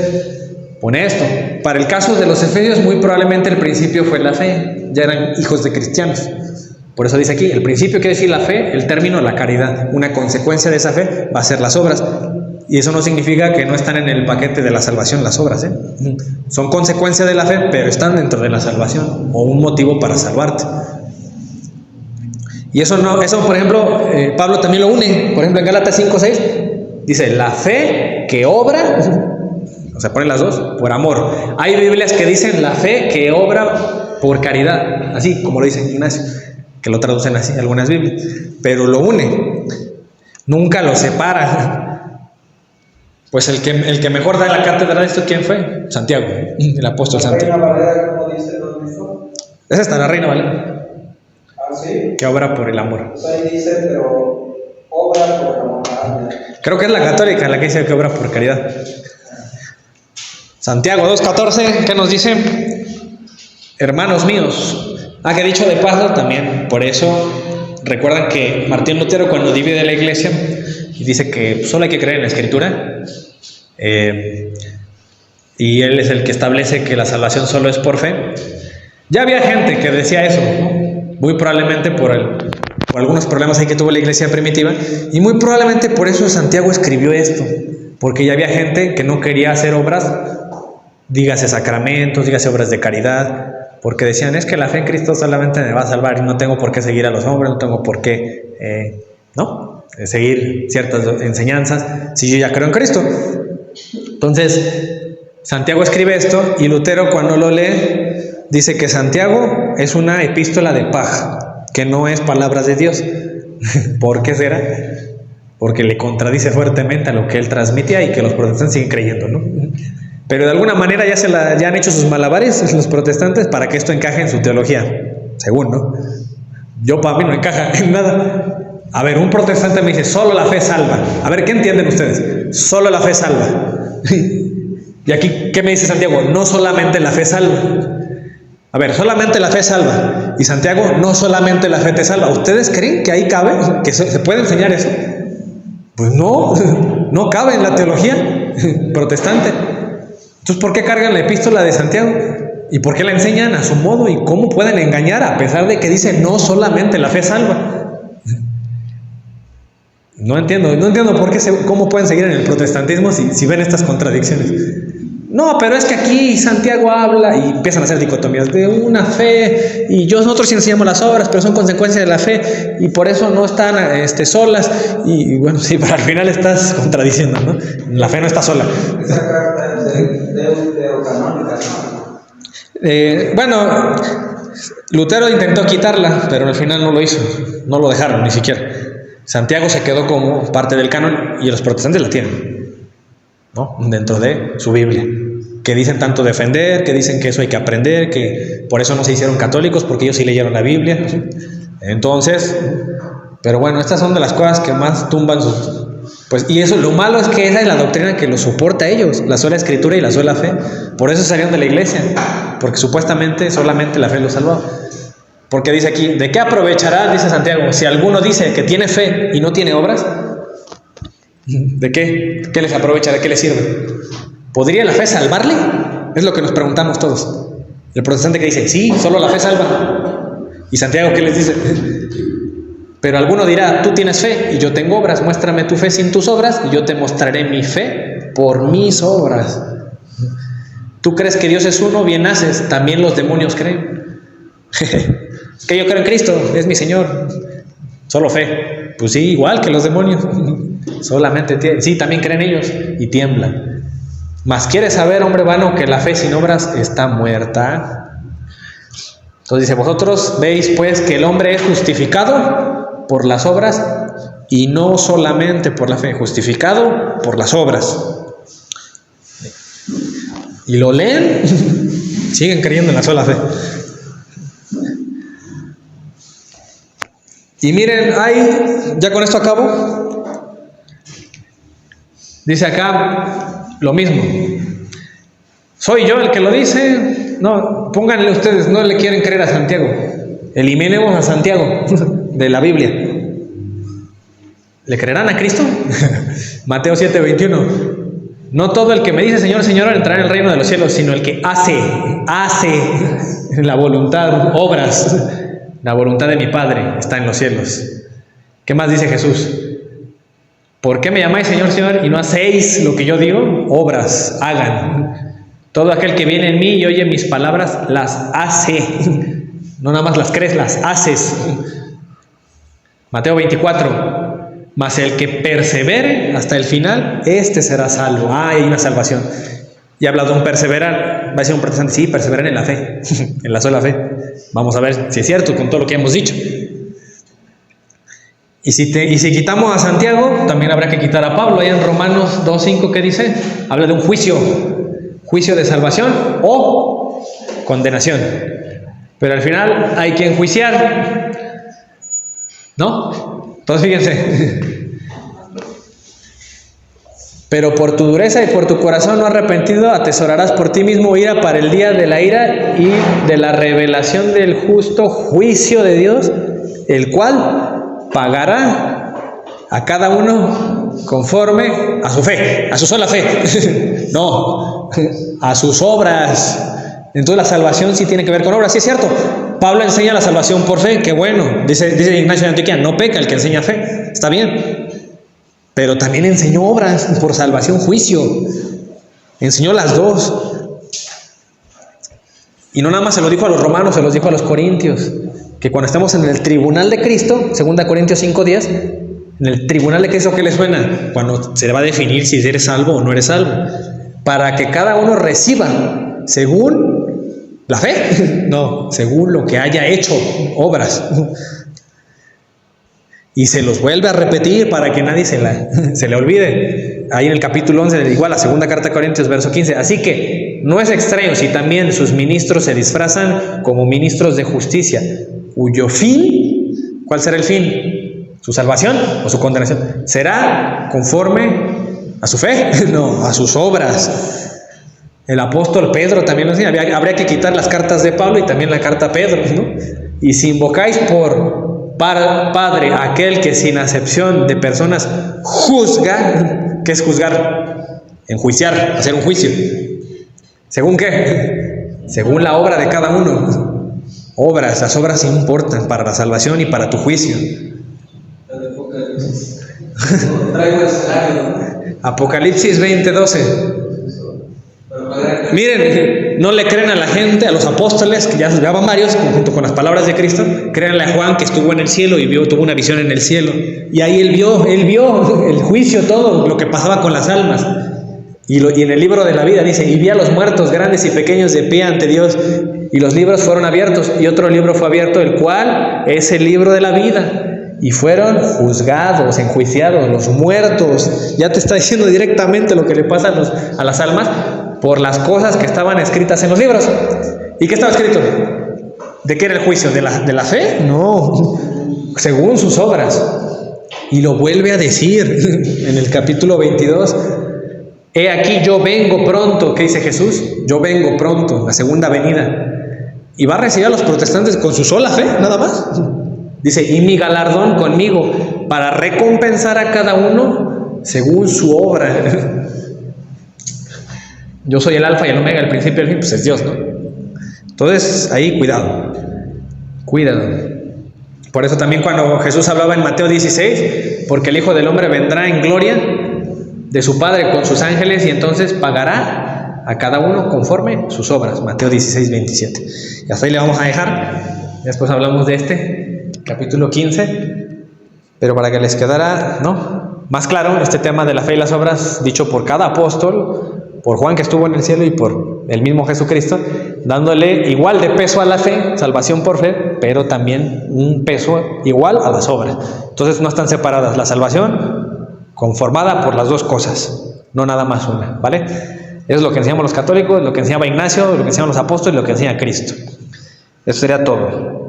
pone esto. Para el caso de los efesios, muy probablemente el principio fue la fe. Ya eran hijos de cristianos. Por eso dice aquí, el principio quiere decir la fe, el término la caridad. Una consecuencia de esa fe va a ser las obras. Y eso no significa que no están en el paquete de la salvación las obras, Son consecuencia de la fe, pero están dentro de la salvación, o un motivo para salvarte. Y eso, por ejemplo, Pablo también lo une. Por ejemplo, en Gálatas 5:6 dice, la fe que obra, o sea, ponen las dos, por amor. Hay Biblias que dicen la fe que obra por caridad, así como lo dice Ignacio, que lo traducen así algunas Biblias, pero lo une, nunca lo separa. Pues el que mejor da la cátedra de esto, ¿quién fue? Santiago, el apóstol Santiago. ¿La Reina Valera cómo dice lo mismo? Esa está la Reina Valera. Ah, sí. Que obra por el amor. Pues ahí dice, pero obra por el amor. Creo que es la católica la que dice que obra por caridad. Santiago 2:14, ¿qué nos dice? Hermanos míos. Que dicho de paso también, por eso, recuerdan que Martín Lutero cuando divide la iglesia y dice que solo hay que creer en la Escritura, y él es el que establece que la salvación solo es por fe. Ya había gente que decía eso, ¿no? Muy probablemente por algunos problemas ahí que tuvo la iglesia primitiva, y muy probablemente por eso Santiago escribió esto, porque ya había gente que no quería hacer obras, dígase sacramentos, dígase obras de caridad, porque decían, es que la fe en Cristo solamente me va a salvar y no tengo por qué seguir a los hombres, no tengo por qué seguir ciertas enseñanzas si yo ya creo en Cristo. Entonces Santiago escribe esto, y Lutero cuando lo lee dice que Santiago es una epístola de paja, que no es palabras de Dios. ¿Por qué será? Porque le contradice fuertemente a lo que él transmitía y que los protestantes siguen creyendo, ¿no? Pero de alguna manera ya han hecho sus malabares los protestantes para que esto encaje en su teología, según, ¿no? Para mí no encaja en nada. A ver, un protestante me dice, solo la fe salva. A ver, ¿qué entienden ustedes? Solo la fe salva. Y aquí, ¿qué me dice Santiago? No solamente la fe salva. A ver, solamente la fe salva. Y Santiago, no solamente la fe te salva. ¿Ustedes creen que ahí cabe? ¿Que se puede enseñar eso? Pues no cabe en la teología protestante. Entonces, ¿por qué cargan la epístola de Santiago? ¿Y por qué la enseñan a su modo? ¿Y cómo pueden engañar a pesar de que dice no solamente la fe salva? No entiendo cómo pueden seguir en el protestantismo si ven estas contradicciones. No, pero es que aquí Santiago habla y empiezan a hacer dicotomías de una fe, y nosotros sí enseñamos las obras, pero son consecuencias de la fe y por eso no están solas. Y bueno, sí, pero al final estás contradiciendo, ¿no? La fe no está sola. Esa carta es deuterocanónica, ¿no? Bueno, Lutero intentó quitarla, pero al final no lo hizo, no lo dejaron ni siquiera. Santiago se quedó como parte del canon y los protestantes la tienen, ¿no? Dentro de su Biblia, que dicen tanto defender, que dicen que eso hay que aprender, que por eso no se hicieron católicos, porque ellos sí leyeron la Biblia. Entonces, pero bueno, estas son de las cosas que más tumban sus... Pues, y eso, lo malo es que esa es la doctrina que los soporta a ellos, la sola escritura y la sola fe. Por eso salieron de la iglesia, porque supuestamente solamente la fe los salvaba. Porque dice aquí, ¿de qué aprovechará, dice Santiago, si alguno dice que tiene fe y no tiene obras? ¿De qué? ¿Qué les aprovecha? ¿De qué les sirve? ¿Podría la fe salvarle? Es lo que nos preguntamos todos. El protestante que dice, sí, solo la fe salva. ¿Y Santiago qué les dice? Pero alguno dirá, tú tienes fe y yo tengo obras, muéstrame tu fe sin tus obras y yo te mostraré mi fe por mis obras. ¿Tú crees que Dios es uno? Bien haces, también los demonios creen. Que yo creo en Cristo, es mi Señor. Solo fe. Pues sí, igual que los demonios. Solamente, sí, también creen ellos y tiemblan. Mas quieres saber, hombre vano, que la fe sin obras está muerta. Entonces dice, vosotros veis pues que el hombre es justificado por las obras y no solamente por la fe, justificado por las obras. Y lo leen, siguen creyendo en la sola fe. Y miren, ya con esto acabo. Dice acá lo mismo. ¿Soy yo el que lo dice? No, pónganle ustedes, no le quieren creer a Santiago. Eliminemos a Santiago de la Biblia. ¿Le creerán a Cristo? Mateo 7:21. No todo el que me dice Señor, Señor entrará en el reino de los cielos, sino el que hace la voluntad, obras. La voluntad de mi Padre está en los cielos. ¿Qué más dice Jesús? ¿Por qué me llamáis Señor, Señor y no hacéis lo que yo digo? Obras, hagan. Todo aquel que viene en mí y oye mis palabras, las hace. No nada más las crees, las haces. Mateo 24. Mas el que persevere hasta el final, este será salvo. Hay una salvación. Y habla de un perseverar. Va a decir un protestante, sí, perseverar en la fe, en la sola fe. Vamos a ver si es cierto con todo lo que hemos dicho. Y si quitamos a Santiago, también habrá que quitar a Pablo. Ahí en Romanos 2:5, ¿qué dice? Habla de un juicio de salvación o condenación. Pero al final hay que enjuiciar, ¿no? Entonces fíjense. Pero por tu dureza y por tu corazón no arrepentido, atesorarás por ti mismo ira para el día de la ira y de la revelación del justo juicio de Dios, el cual pagará a cada uno conforme a su fe, a su sola fe. No, a sus obras. Entonces la salvación sí tiene que ver con obras. Sí es cierto, Pablo enseña la salvación por fe, qué bueno. Dice Ignacio de Antioquía, no peca el que enseña fe, está bien. Pero también enseñó obras por salvación, juicio. Enseñó las dos. Y no nada más se lo dijo a los romanos, se los dijo a los corintios. Que cuando estemos en el tribunal de Cristo, 2 Corintios 5:10, en el tribunal de Cristo, ¿qué les suena? Cuando se va a definir si eres salvo o no eres salvo. Para que cada uno reciba según la fe, no, según lo que haya hecho, obras. Y se los vuelve a repetir para que nadie se le olvide. Ahí en el capítulo 11, igual la segunda carta de Corintios, verso 15. Así que no es extraño si también sus ministros se disfrazan como ministros de justicia, cuyo fin, ¿cuál será el fin? ¿Su salvación o su condenación? ¿Será conforme a su fe? No, a sus obras. El apóstol Pedro también nos dice, habría que quitar las cartas de Pablo y también la carta a Pedro, ¿no? Y si invocáis por Padre aquel que sin acepción de personas juzga. ¿Qué es juzgar? Enjuiciar, hacer un juicio. ¿Según qué? Según la obra de cada uno. Obras, las obras importan para la salvación y para tu juicio. Apocalipsis 20:12. Miren, no le creen a la gente, a los apóstoles, que ya van varios, junto con las palabras de Cristo. Créanle a Juan, que estuvo en el cielo y tuvo una visión en el cielo. Y ahí él vio el juicio, todo lo que pasaba con las almas. Y en el libro de la vida dice, y vi a los muertos, grandes y pequeños, de pie ante Dios. y los libros fueron abiertos, y otro libro fue abierto, el cual es el libro de la vida. Y fueron juzgados, enjuiciados, los muertos. Ya te está diciendo directamente lo que le pasa a las almas por las cosas que estaban escritas en los libros. ¿Y qué estaba escrito? ¿De qué era el juicio? ¿De la fe? No, según sus obras. Y lo vuelve a decir en el capítulo 22. He aquí yo vengo pronto. ¿Qué dice Jesús? Yo vengo pronto, la segunda venida. Y va a recibir a los protestantes con su sola fe, nada más. Dice, y mi galardón conmigo, para recompensar a cada uno según su obra. Yo soy el alfa y el omega, el principio y el fin, pues es Dios, ¿no? Entonces, ahí cuidado. Por eso también cuando Jesús hablaba en Mateo 16, porque el Hijo del Hombre vendrá en gloria de su Padre con sus ángeles y entonces pagará a cada uno conforme sus obras. Mateo 16, 27. Y hasta ahí le vamos a dejar. Después hablamos de capítulo 15, pero para que les quedara, ¿no?, más claro este tema de la fe y las obras, dicho por cada apóstol, por Juan que estuvo en el cielo y por el mismo Jesucristo, dándole igual de peso a la fe, salvación por fe, pero también un peso igual a las obras. Entonces no están separadas, la salvación conformada por las dos cosas, no nada más una, ¿vale? Eso es lo que enseñamos los católicos, lo que enseñaba Ignacio, lo que enseñan los apóstoles, lo que enseña Cristo. Eso sería todo.